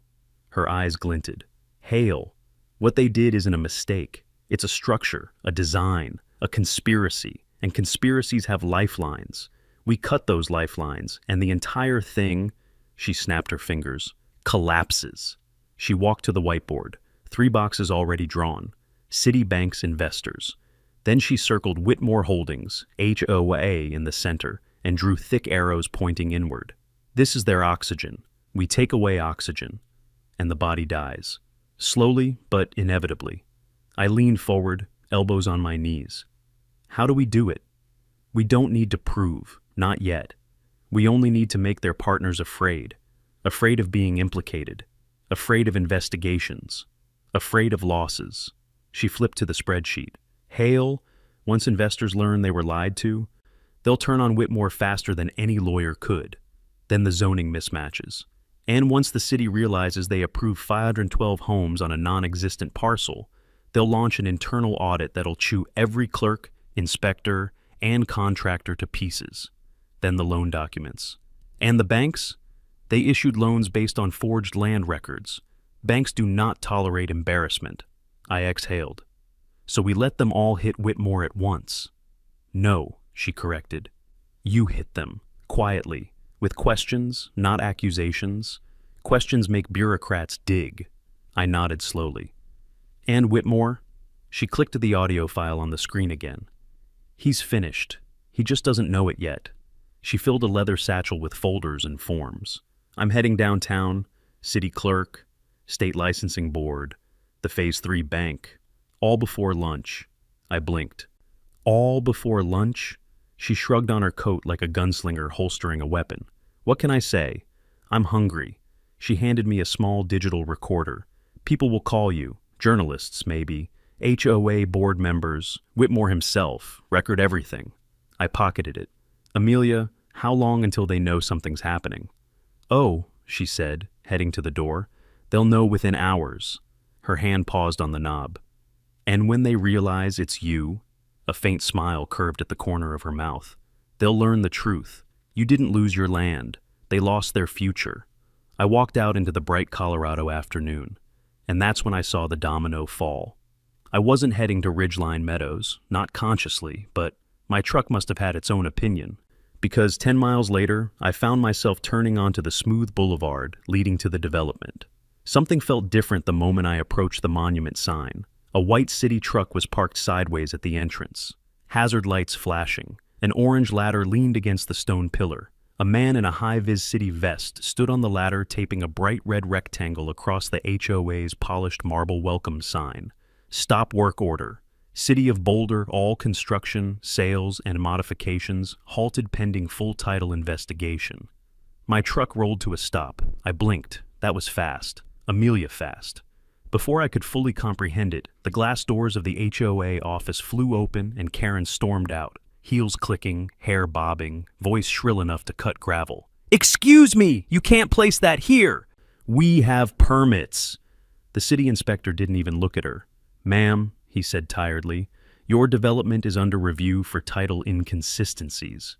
Her eyes glinted. "Hale. What they did isn't a mistake. It's a structure, a design, a conspiracy, and conspiracies have lifelines. We cut those lifelines, and the entire thing, She snapped her fingers. Collapses. She walked to the whiteboard. 3 boxes already drawn. Citibank's investors. Then she circled Whitmore Holdings, HOA, in the center, and drew thick arrows pointing inward. This is their oxygen. We take away oxygen, and the body dies. Slowly, but inevitably. I leaned forward, elbows on my knees. How do we do it? We don't need to prove, not yet. We only need to make their partners afraid. Afraid of being implicated. Afraid of investigations. Afraid of losses. She flipped to the spreadsheet. Hail, once investors learn they were lied to, they'll turn on Whitmore faster than any lawyer could. Then the zoning mismatches. And once the city realizes they approved 512 homes on a non-existent parcel, they'll launch an internal audit that'll chew every clerk, inspector, and contractor to pieces. Then the loan documents. And the banks? They issued loans based on forged land records. Banks do not tolerate embarrassment. I exhaled. So we let them all hit Whitmore at once. No, she corrected. You hit them, quietly, with questions, not accusations. Questions make bureaucrats dig. I nodded slowly. And Whitmore? She clicked to the audio file on the screen again. He's finished. He just doesn't know it yet. She filled a leather satchel with folders and forms. I'm heading downtown, city clerk, state licensing board, the Phase 3 bank, all before lunch. I blinked. All before lunch? She shrugged on her coat like a gunslinger holstering a weapon. What can I say? I'm hungry. She handed me a small digital recorder. People will call you, journalists maybe, HOA board members, Whitmore himself, record everything. I pocketed it. Amelia, how long until they know something's happening? Oh, she said, heading to the door. They'll know within hours. Her hand paused on the knob. And when they realize it's you, a faint smile curved at the corner of her mouth, they'll learn the truth. You didn't lose your land. They lost their future. I walked out into the bright Colorado afternoon, and that's when I saw the domino fall. I wasn't heading to Ridgeline Meadows, not consciously, but my truck must have had its own opinion, because 10 miles later, I found myself turning onto the smooth boulevard leading to the development. Something felt different the moment I approached the monument sign. A white city truck was parked sideways at the entrance, hazard lights flashing. An orange ladder leaned against the stone pillar. A man in a high-vis city vest stood on the ladder taping a bright red rectangle across the HOA's polished marble welcome sign. Stop work order. City of Boulder, all construction, sales, and modifications halted pending full title investigation. My truck rolled to a stop. I blinked. That was fast. Amelia fast. Before I could fully comprehend it, the glass doors of the HOA office flew open and Karen stormed out, heels clicking, hair bobbing, voice shrill enough to cut gravel. Excuse me! You can't place that here! We have permits! The city inspector didn't even look at her. Ma'am, he said tiredly, your development is under review for title inconsistencies.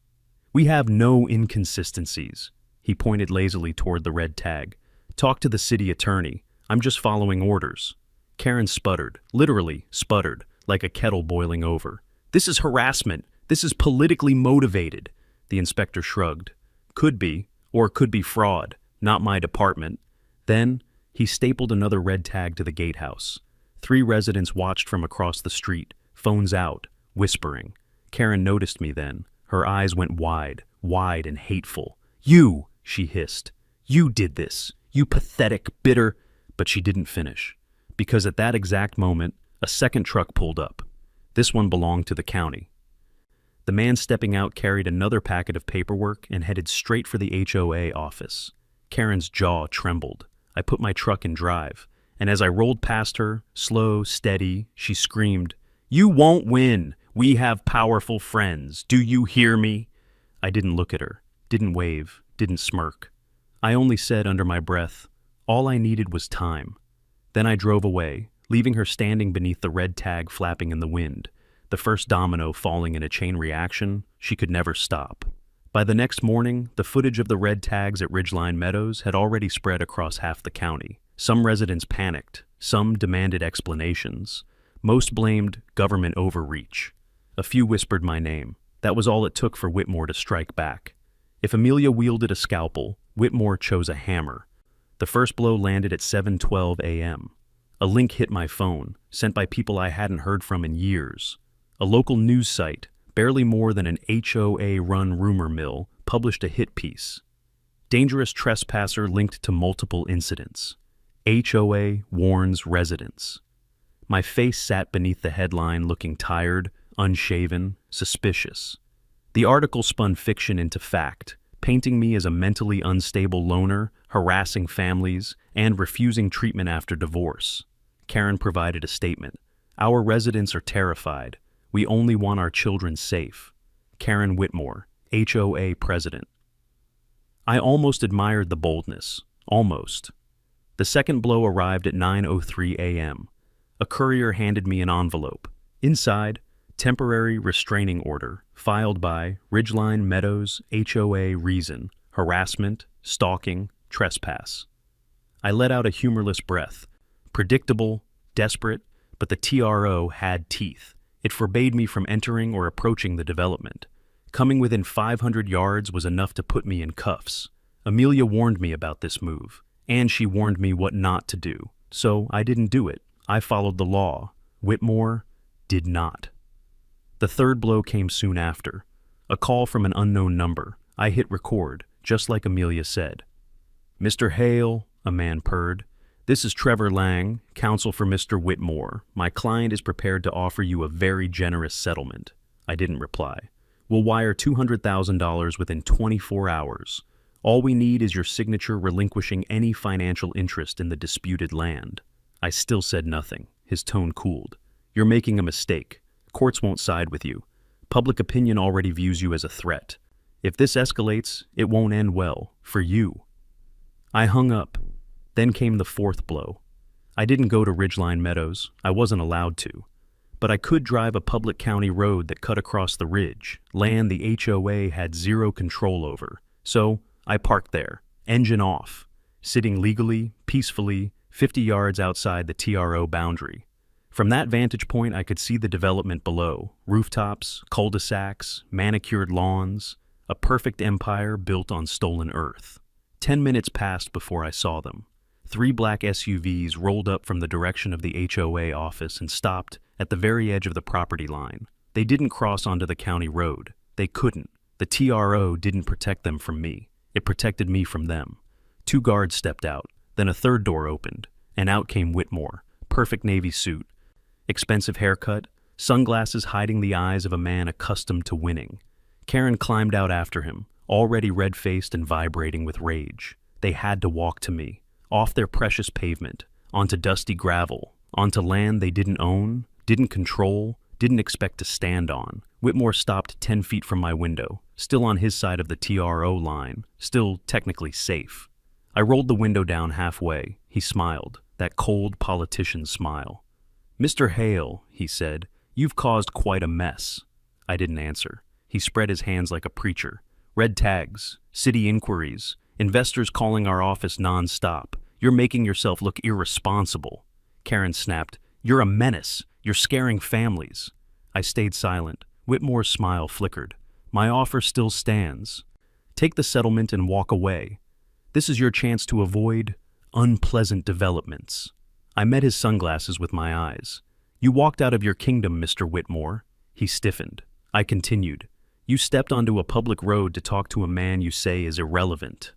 We have no inconsistencies. He pointed lazily toward the red tag. Talk to the city attorney. I'm just following orders. Karen sputtered, literally sputtered, like a kettle boiling over. This is harassment. This is politically motivated. The inspector shrugged. Could be, or could be fraud. Not my department. Then, he stapled another red tag to the gatehouse. 3 residents watched from across the street, phones out, whispering. Karen noticed me then. Her eyes went wide, wide and hateful. You, she hissed. You did this. You pathetic, bitter... But she didn't finish, because at that exact moment, a second truck pulled up. This one belonged to the county. The man stepping out carried another packet of paperwork and headed straight for the HOA office. Karen's jaw trembled. I put my truck in drive, and as I rolled past her, slow, steady, she screamed, "You won't win! We have powerful friends! Do you hear me?" I didn't look at her, didn't wave, didn't smirk. I only said under my breath, all I needed was time. Then I drove away, leaving her standing beneath the red tag flapping in the wind, the first domino falling in a chain reaction she could never stop. By the next morning, the footage of the red tags at Ridgeline Meadows had already spread across half the county. Some residents panicked, some demanded explanations. Most blamed government overreach. A few whispered my name. That was all it took for Whitmore to strike back. If Amelia wielded a scalpel, Whitmore chose a hammer. The first blow landed at 7:12 a.m. A link hit my phone, sent by people I hadn't heard from in years. A local news site, barely more than an HOA-run rumor mill, published a hit piece. Dangerous trespasser linked to multiple incidents. HOA warns residents. My face sat beneath the headline, looking tired, unshaven, suspicious. The article spun fiction into fact, painting me as a mentally unstable loner, harassing families, and refusing treatment after divorce. Karen provided a statement. Our residents are terrified. We only want our children safe. Karen Whitmore, HOA president. I almost admired the boldness. Almost. The second blow arrived at 9:03 a.m. A courier handed me an envelope. Inside, temporary restraining order, filed by Ridgeline Meadows HOA reason, harassment, stalking, trespass. I let out a humorless breath. Predictable, desperate, but the TRO had teeth. It forbade me from entering or approaching the development. Coming within 500 yards was enough to put me in cuffs. Amelia warned me about this move, and she warned me what not to do. So I didn't do it. I followed the law. Whitmore did not. The third blow came soon after. A call from an unknown number. I hit record, just like Amelia said. "Mr. Hale," a man purred. "This is Trevor Lang, counsel for Mr. Whitmore. My client is prepared to offer you a very generous settlement." I didn't reply. "We'll wire $200,000 within 24 hours. All we need is your signature relinquishing any financial interest in the disputed land." I still said nothing. His tone cooled. "You're making a mistake. Courts won't side with you. Public opinion already views you as a threat. If this escalates, it won't end well, for you." I hung up. Then came the fourth blow. I didn't go to Ridgeline Meadows. I wasn't allowed to. But I could drive a public county road that cut across the ridge, land the HOA had zero control over. So I parked there, engine off, sitting legally, peacefully, 50 yards outside the TRO boundary. From that vantage point, I could see the development below. Rooftops, cul-de-sacs, manicured lawns, a perfect empire built on stolen earth. 10 minutes passed before I saw them. 3 black SUVs rolled up from the direction of the HOA office and stopped at the very edge of the property line. They didn't cross onto the county road. They couldn't. The TRO didn't protect them from me. It protected me from them. 2 guards stepped out. Then a third door opened, and out came Whitmore. Perfect navy suit. Expensive haircut. Sunglasses hiding the eyes of a man accustomed to winning. Karen climbed out after him, already red-faced and vibrating with rage. They had to walk to me. Off their precious pavement, onto dusty gravel, onto land they didn't own, didn't control, didn't expect to stand on. Whitmore stopped 10 feet from my window, still on his side of the TRO line, still technically safe. I rolled the window down halfway. He smiled, that cold politician smile. "Mr. Hale," he said, "you've caused quite a mess." I didn't answer. He spread his hands like a preacher. "Red tags, city inquiries, investors calling our office non-stop. You're making yourself look irresponsible." Karen snapped, "You're a menace. You're scaring families." I stayed silent. Whitmore's smile flickered. "My offer still stands. Take the settlement and walk away. This is your chance to avoid unpleasant developments." I met his sunglasses with my eyes. "You walked out of your kingdom, Mr. Whitmore." He stiffened. I continued. "You stepped onto a public road to talk to a man you say is irrelevant."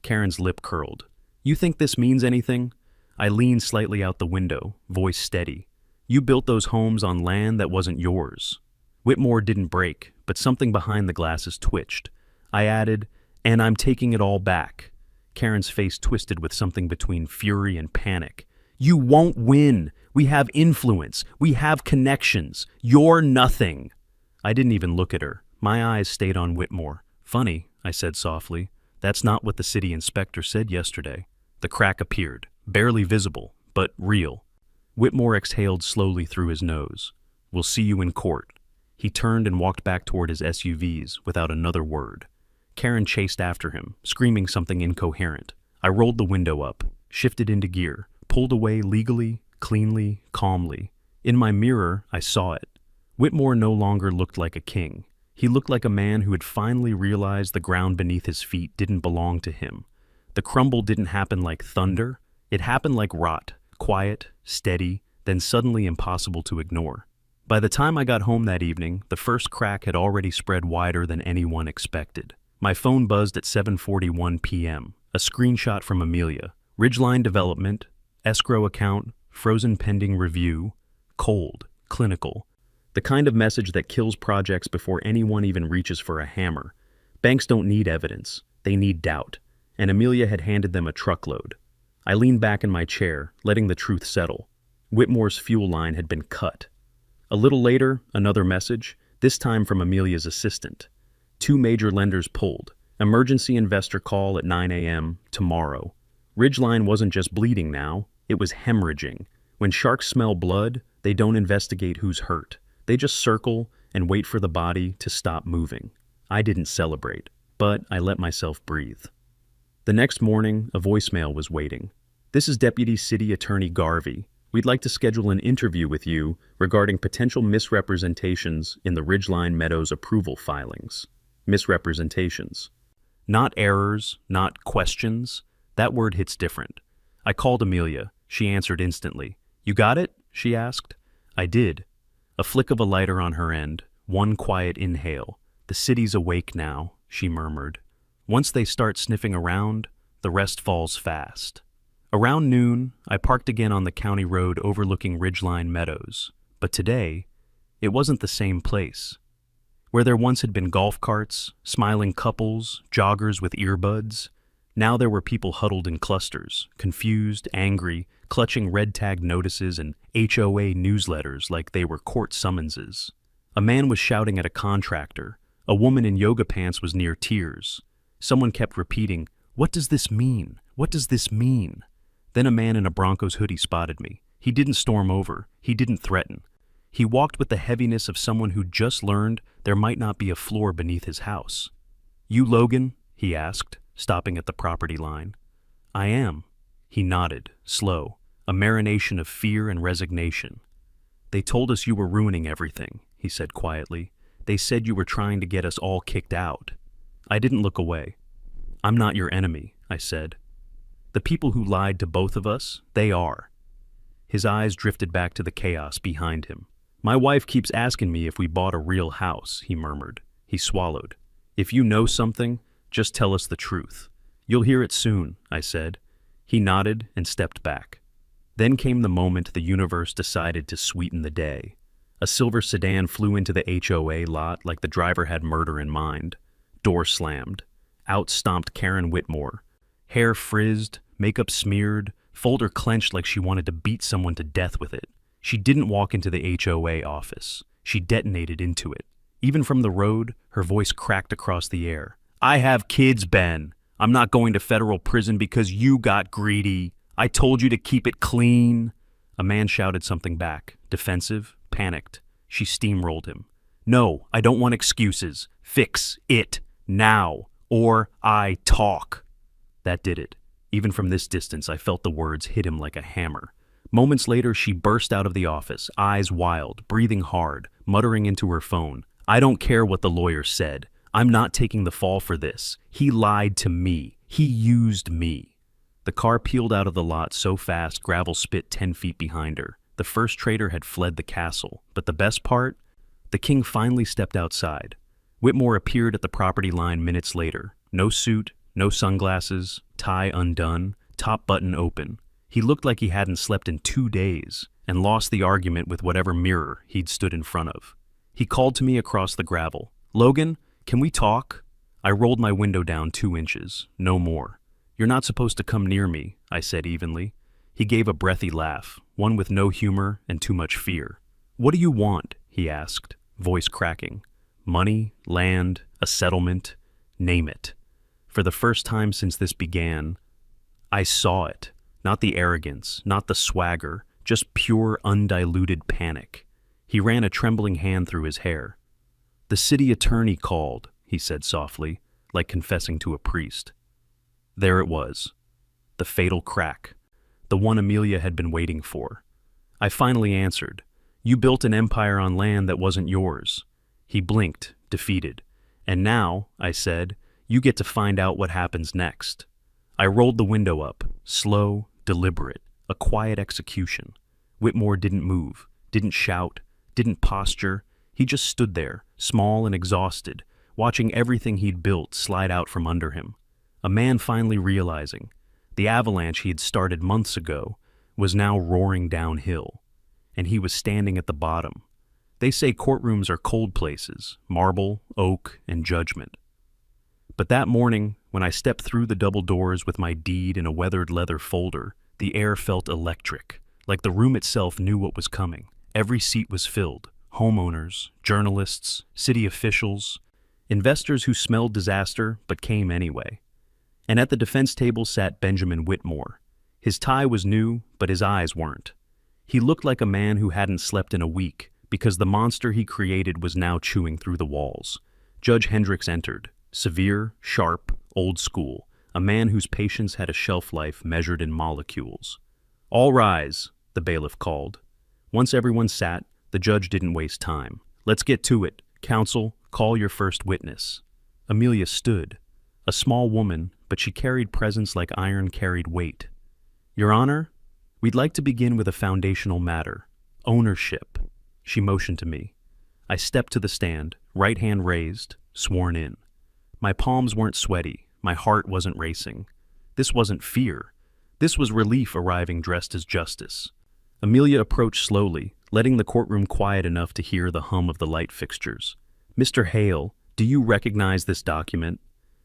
Karen's lip curled. "You think this means anything?" I leaned slightly out the window, voice steady. "You built those homes on land that wasn't yours." Whitmore didn't break, but something behind the glasses twitched. I added, "And I'm taking it all back." Karen's face twisted with something between fury and panic. "You won't win. We have influence. We have connections. You're nothing." I didn't even look at her. My eyes stayed on Whitmore. "Funny," I said softly. "That's not what the city inspector said yesterday." The crack appeared, barely visible, but real. Whitmore exhaled slowly through his nose. "We'll see you in court." He turned and walked back toward his SUVs without another word. Karen chased after him, screaming something incoherent. I rolled the window up, shifted into gear, pulled away legally, cleanly, calmly. In my mirror, I saw it. Whitmore no longer looked like a king. He looked like a man who had finally realized the ground beneath his feet didn't belong to him. The crumble didn't happen like thunder. It happened like rot, quiet, steady, then suddenly impossible to ignore. By the time I got home that evening, the first crack had already spread wider than anyone expected. My phone buzzed at 7:41 p.m. A screenshot from Amelia. Ridgeline development, escrow account, frozen pending review, cold, clinical. The kind of message that kills projects before anyone even reaches for a hammer. Banks don't need evidence, they need doubt. And Amelia had handed them a truckload. I leaned back in my chair, letting the truth settle. Whitmore's fuel line had been cut. A little later, another message, this time from Amelia's assistant. 2 major lenders pulled. Emergency investor call at 9 a.m. tomorrow. Ridgeline wasn't just bleeding now, it was hemorrhaging. When sharks smell blood, they don't investigate who's hurt. They just circle and wait for the body to stop moving. I didn't celebrate, but I let myself breathe. The next morning, a voicemail was waiting. This is Deputy City Attorney Garvey. We'd like to schedule an interview with you regarding potential misrepresentations in the Ridgeline Meadows approval filings. Misrepresentations. Not errors, not questions. That word hits different. I called Amelia. She answered instantly. You got it? She asked. I did. A flick of a lighter on her end, one quiet inhale. The city's awake now, she murmured. Once they start sniffing around, the rest falls fast. Around noon, I parked again on the county road overlooking Ridgeline Meadows. But today, it wasn't the same place. Where there once had been golf carts, smiling couples, joggers with earbuds, now there were people huddled in clusters, confused, angry, clutching red-tagged notices and HOA newsletters like they were court summonses. A man was shouting at a contractor. A woman in yoga pants was near tears. Someone kept repeating, "What does this mean? What does this mean?" Then a man in a Broncos hoodie spotted me. He didn't storm over. He didn't threaten. He walked with the heaviness of someone who just learned there might not be a floor beneath his house. "You Logan?" he asked, stopping at the property line. "I am." He nodded, slow, a marination of fear and resignation. "They told us you were ruining everything," he said quietly. "They said you were trying to get us all kicked out." I didn't look away. "I'm not your enemy," I said. "The people who lied to both of us, they are." His eyes drifted back to the chaos behind him. "My wife keeps asking me if we bought a real house," he murmured. He swallowed. "If you know something, just tell us the truth." "You'll hear it soon," I said. He nodded and stepped back. Then came the moment the universe decided to sweeten the day. A silver sedan flew into the HOA lot like the driver had murder in mind. Door slammed. Out stomped Karen Whitmore. Hair frizzed, makeup smeared, folder clenched like she wanted to beat someone to death with it. She didn't walk into the HOA office. She detonated into it. Even from the road, her voice cracked across the air. "I have kids, Ben. I'm not going to federal prison because you got greedy. I told you to keep it clean." A man shouted something back, defensive, panicked. She steamrolled him. "No, I don't want excuses. Fix it now, or I talk." That did it. Even from this distance, I felt the words hit him like a hammer. Moments later, she burst out of the office, eyes wild, breathing hard, muttering into her phone. "I don't care what the lawyer said. I'm not taking the fall for this. He lied to me. He used me." The car peeled out of the lot so fast gravel spit 10 feet behind her. The first trader had fled the castle. But the best part? The king finally stepped outside. Whitmore appeared at the property line minutes later. No suit, no sunglasses, tie undone, top button open. He looked like he hadn't slept in 2 days and lost the argument with whatever mirror he'd stood in front of. He called to me across the gravel. "Logan, can we talk?" I rolled my window down 2 inches, no more. "You're not supposed to come near me," I said evenly. He gave a breathy laugh, one with no humor and too much fear. "What do you want?" he asked, voice cracking. "Money, land, a settlement, name it." For the first time since this began, I saw it. Not the arrogance, not the swagger, just pure, undiluted panic. He ran a trembling hand through his hair. "The city attorney called," he said softly, like confessing to a priest. There it was. The fatal crack. The one Amelia had been waiting for. I finally answered. "You built an empire on land that wasn't yours." He blinked, defeated. "And now," I said, "you get to find out what happens next." I rolled the window up, slow, deliberate, a quiet execution. Whitmore didn't move, didn't shout, didn't posture. He just stood there, small and exhausted, watching everything he'd built slide out from under him. A man finally realizing the avalanche he had started months ago was now roaring downhill, and he was standing at the bottom. They say courtrooms are cold places, marble, oak, and judgment. But that morning, when I stepped through the double doors with my deed in a weathered leather folder, the air felt electric, like the room itself knew what was coming. Every seat was filled. Homeowners, journalists, city officials, investors who smelled disaster but came anyway. And at the defense table sat Benjamin Whitmore. His tie was new, but his eyes weren't. He looked like a man who hadn't slept in a week, because the monster he created was now chewing through the walls. Judge Hendricks entered, severe, sharp, old school, a man whose patience had a shelf life measured in molecules. "All rise," the bailiff called. Once everyone sat, the judge didn't waste time. "Let's get to it. Counsel, call your first witness." Amelia stood, a small woman, but she carried presence like iron carried weight. "Your Honor, we'd like to begin with a foundational matter, ownership." She motioned to me. I stepped to the stand, right hand raised, sworn in. My palms weren't sweaty, my heart wasn't racing. This wasn't fear. This was relief arriving dressed as justice. Amelia approached slowly, letting the courtroom quiet enough to hear the hum of the light fixtures. "Mr. Hale, do you recognize this document?"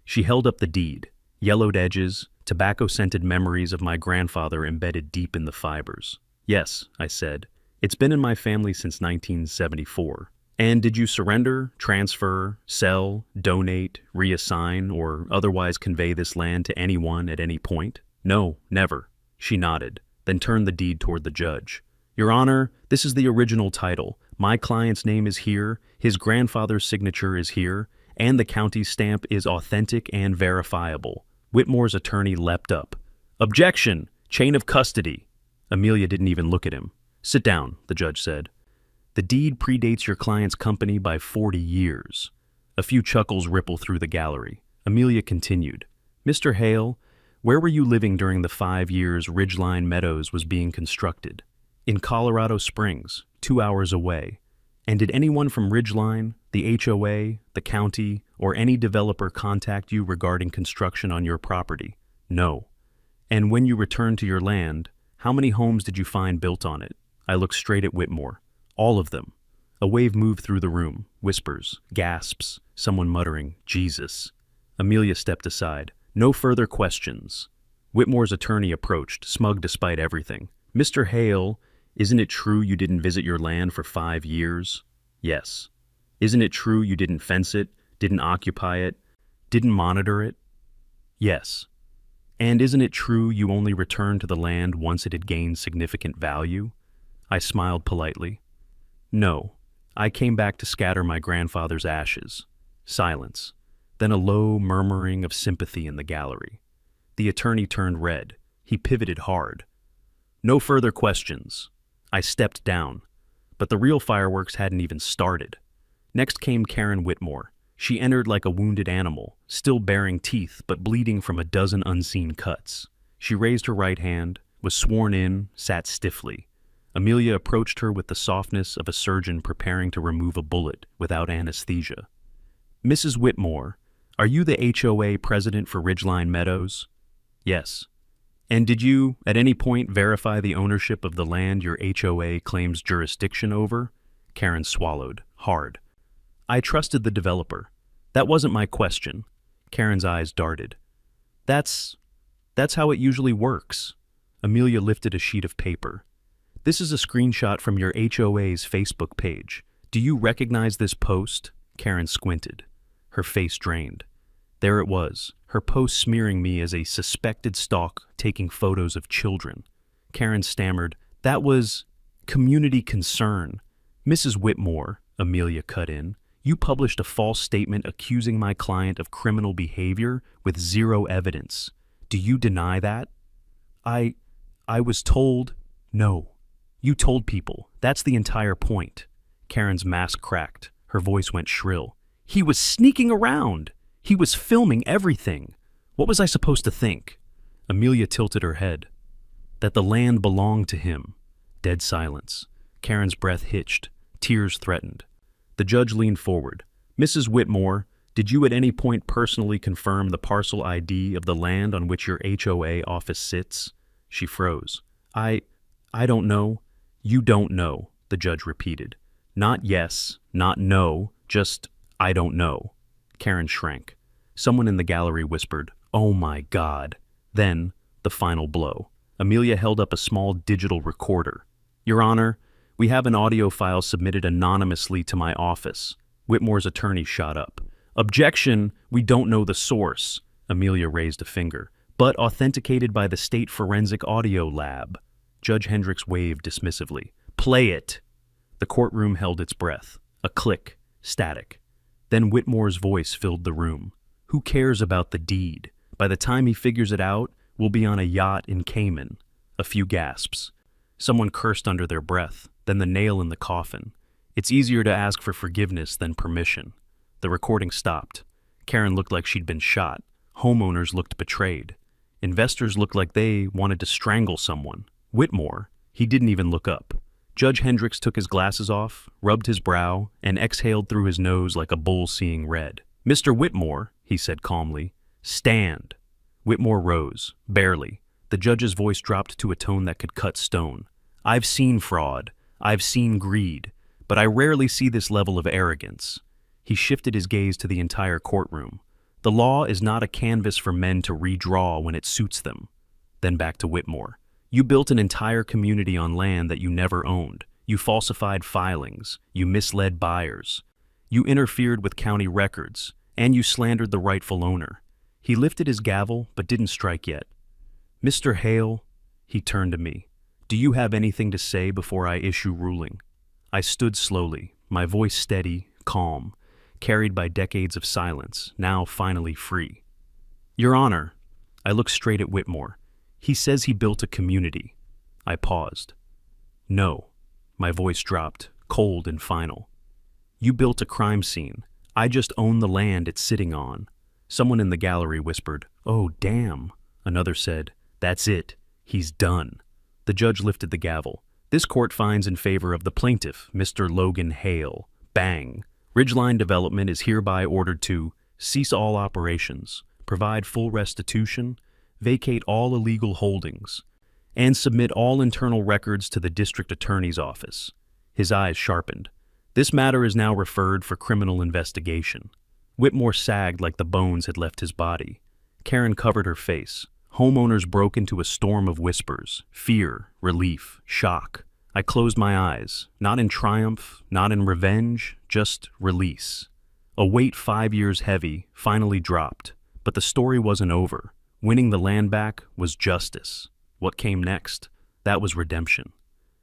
She held up the deed, yellowed edges, tobacco-scented memories of my grandfather embedded deep in the fibers. "Yes," I said. "It's been in my family since 1974. And did you surrender, transfer, sell, donate, reassign, or otherwise convey this land to anyone at any point?" "No, never." She nodded, then turned the deed toward the judge. "Your Honor, this is the original title. My client's name is here, his grandfather's signature is here, and the county's stamp is authentic and verifiable." Whitmore's attorney leapt up. "Objection! Chain of custody!" Amelia didn't even look at him. "Sit down," the judge said. "The deed predates your client's company by 40 years. A few chuckles ripple through the gallery. Amelia continued. "Mr. Hale, where were you living during the 5 years Ridgeline Meadows was being constructed?" "In Colorado Springs, 2 hours away." "And did anyone from Ridgeline, the HOA, the county, or any developer contact you regarding construction on your property?" "No." "And when you returned to your land, how many homes did you find built on it?" I looked straight at Whitmore. "All of them." A wave moved through the room, whispers, gasps, someone muttering, "Jesus." Amelia stepped aside. "No further questions." Whitmore's attorney approached, smug despite everything. "Mr. Hale, isn't it true you didn't visit your land for 5 years?" "Yes." "Isn't it true you didn't fence it, didn't occupy it, didn't monitor it?" "Yes." "And isn't it true you only returned to the land once it had gained significant value?" I smiled politely. "No. I came back to scatter my grandfather's ashes." Silence. Then a low murmuring of sympathy in the gallery. The attorney turned red. He pivoted hard. "No further questions." I stepped down. But the real fireworks hadn't even started. Next came Karen Whitmore. She entered like a wounded animal, still baring teeth but bleeding from a dozen unseen cuts. She raised her right hand, was sworn in, sat stiffly. Amelia approached her with the softness of a surgeon preparing to remove a bullet without anesthesia. "Mrs. Whitmore, are you the HOA president for Ridgeline Meadows?" "Yes." "And did you, at any point, verify the ownership of the land your HOA claims jurisdiction over?" Karen swallowed, hard. "I trusted the developer. That wasn't my question." Karen's eyes darted. That's how it usually works." Amelia lifted a sheet of paper. "This is a screenshot from your HOA's Facebook page. Do you recognize this post?" Karen squinted. Her face drained. There it was, her post smearing me as a suspected stalk taking photos of children. Karen stammered, "That was community concern." "Mrs. Whitmore," Amelia cut in, "you published a false statement accusing my client of criminal behavior with zero evidence. Do you deny that?" I was told." "No. You told people. That's the entire point." Karen's mask cracked. Her voice went shrill. "He was sneaking around. He was filming everything. What was I supposed to think?" Amelia tilted her head. That the land belonged to him. Dead silence. Karen's breath hitched. Tears threatened. The judge leaned forward. Mrs. Whitmore, did you at any point personally confirm the parcel ID of the land on which your HOA office sits? She froze. I don't know. You don't know, the judge repeated. Not yes, not no, just I don't know. Karen shrank. Someone in the gallery whispered, "Oh my God." Then, the final blow. Amelia held up a small digital recorder. Your Honor, we have an audio file submitted anonymously to my office. Whitmore's attorney shot up. Objection, we don't know the source. Amelia raised a finger. But authenticated by the State Forensic Audio Lab. Judge Hendricks waved dismissively. Play it. The courtroom held its breath. A click. Static. Then Whitmore's voice filled the room. Who cares about the deed? By the time he figures it out, we'll be on a yacht in Cayman. A few gasps. Someone cursed under their breath, then the nail in the coffin. It's easier to ask for forgiveness than permission. The recording stopped. Karen looked like she'd been shot. Homeowners looked betrayed. Investors looked like they wanted to strangle someone. Whitmore, he didn't even look up. Judge Hendricks took his glasses off, rubbed his brow, and exhaled through his nose like a bull seeing red. Mr. Whitmore, he said calmly, stand. Whitmore rose, barely. The judge's voice dropped to a tone that could cut stone. I've seen fraud. I've seen greed. But I rarely see this level of arrogance. He shifted his gaze to the entire courtroom. The law is not a canvas for men to redraw when it suits them. Then back to Whitmore. You built an entire community on land that you never owned. You falsified filings. You misled buyers. You interfered with county records. And you slandered the rightful owner. He lifted his gavel, but didn't strike yet. Mr. Hale, he turned to me. Do you have anything to say before I issue ruling? I stood slowly, my voice steady, calm, carried by decades of silence, now finally free. Your Honor, I looked straight at Whitmore. He says he built a community. I paused. No, my voice dropped, cold and final. You built a crime scene. I just own the land it's sitting on. Someone in the gallery whispered, oh, damn. Another said, that's it. He's done. The judge lifted the gavel. This court finds in favor of the plaintiff, Mr. Logan Hale. Bang. Ridgeline Development is hereby ordered to cease all operations, provide full restitution, vacate all illegal holdings, and submit all internal records to the district attorney's office. His eyes sharpened. This matter is now referred for criminal investigation. Whitmore sagged like the bones had left his body. Karen covered her face. Homeowners broke into a storm of whispers, fear, relief, shock. I closed my eyes, not in triumph, not in revenge, just release. A weight 5 years heavy finally dropped, but the story wasn't over. Winning the land back was justice. What came next? That was redemption.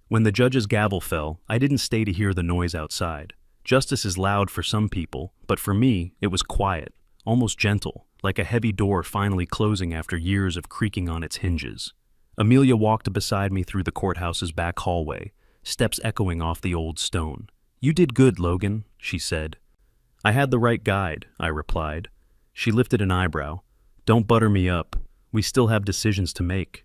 When the judge's gavel fell, I didn't stay to hear the noise outside. Justice is loud for some people, but for me, it was quiet, almost gentle, like a heavy door finally closing after years of creaking on its hinges. Amelia walked beside me through the courthouse's back hallway, steps echoing off the old stone. You did good, Logan, she said. I had the right guide, I replied. She lifted an eyebrow. Don't butter me up. We still have decisions to make.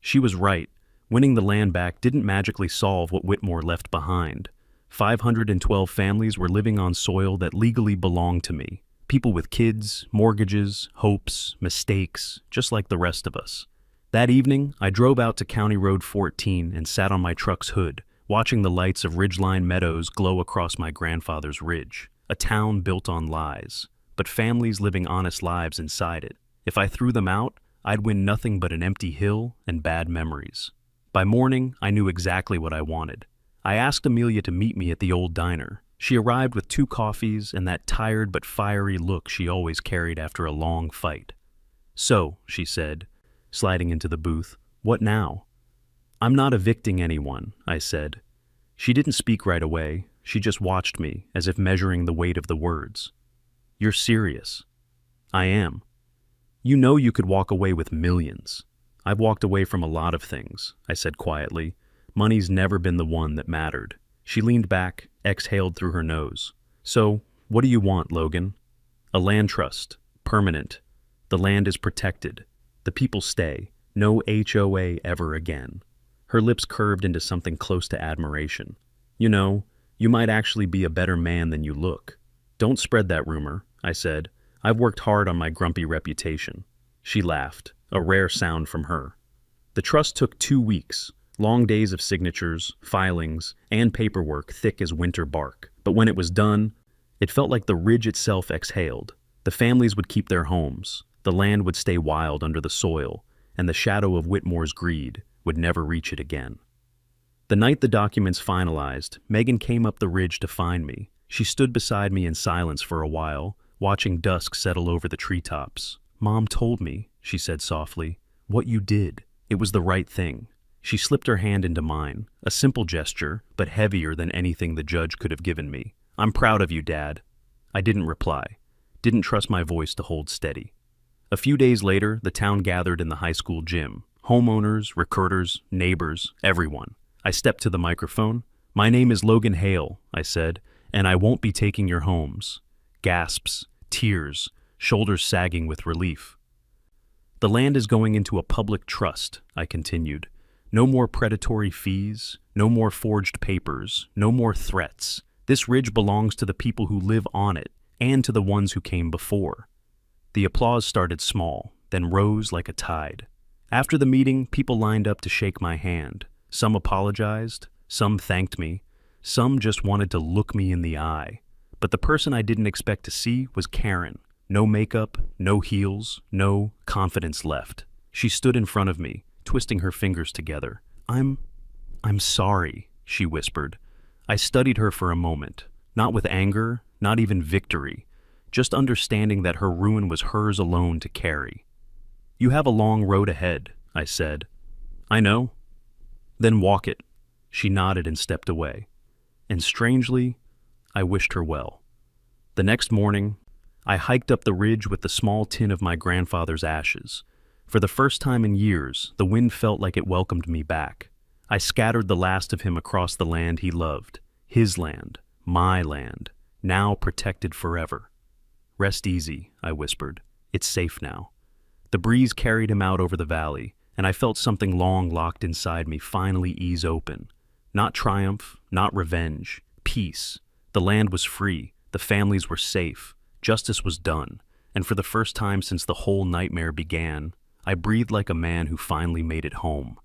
She was right. Winning the land back didn't magically solve what Whitmore left behind. 512 families were living on soil that legally belonged to me. People with kids, mortgages, hopes, mistakes, just like the rest of us. That evening, I drove out to County Road 14 and sat on my truck's hood, watching the lights of Ridgeline Meadows glow across my grandfather's ridge. A town built on lies, but families living honest lives inside it. If I threw them out, I'd win nothing but an empty hill and bad memories. By morning, I knew exactly what I wanted. I asked Amelia to meet me at the old diner. She arrived with 2 coffees and that tired but fiery look she always carried after a long fight. So, she said, sliding into the booth, what now? I'm not evicting anyone, I said. She didn't speak right away. She just watched me, as if measuring the weight of the words. You're serious. I am. You know you could walk away with millions. I've walked away from a lot of things, I said quietly. Money's never been the one that mattered. She leaned back, exhaled through her nose. So, what do you want, Logan? A land trust. Permanent. The land is protected. The people stay. No HOA ever again. Her lips curved into something close to admiration. You know, you might actually be a better man than you look. Don't spread that rumor, I said. I've worked hard on my grumpy reputation. She laughed, a rare sound from her. The trust took 2 weeks, long days of signatures, filings, and paperwork thick as winter bark. But when it was done, it felt like the ridge itself exhaled. The families would keep their homes, the land would stay wild under the soil, and the shadow of Whitmore's greed would never reach it again. The night the documents finalized, Megan came up the ridge to find me. She stood beside me in silence for a while, watching dusk settle over the treetops. "Mom told me," she said softly, "what you did. It was the right thing." She slipped her hand into mine, a simple gesture, but heavier than anything the judge could have given me. "I'm proud of you, Dad." I didn't reply, didn't trust my voice to hold steady. A few days later, the town gathered in the high school gym. Homeowners, recruiters, neighbors, everyone. I stepped to the microphone. "My name is Logan Hale," I said, "and I won't be taking your homes." Gasps, tears, shoulders sagging with relief. "The land is going into a public trust," I continued. "No more predatory fees, no more forged papers, no more threats. This ridge belongs to the people who live on it and to the ones who came before." The applause started small, then rose like a tide. After the meeting, people lined up to shake my hand. Some apologized, some thanked me, some just wanted to look me in the eye. But the person I didn't expect to see was Karen. No makeup, no heels, no confidence left. She stood in front of me, twisting her fingers together. I'm sorry," she whispered. I studied her for a moment, not with anger, not even victory, just understanding that her ruin was hers alone to carry. "You have a long road ahead," I said. "I know." "Then walk it." She nodded and stepped away. And strangely, I wished her well. The next morning, I hiked up the ridge with the small tin of my grandfather's ashes. For the first time in years, the wind felt like it welcomed me back. I scattered the last of him across the land he loved. His land, my land, now protected forever. "Rest easy," I whispered. "It's safe now." The breeze carried him out over the valley, and I felt something long locked inside me finally ease open. Not triumph, not revenge, peace. The land was free, the families were safe, justice was done, and for the first time since the whole nightmare began, I breathed like a man who finally made it home.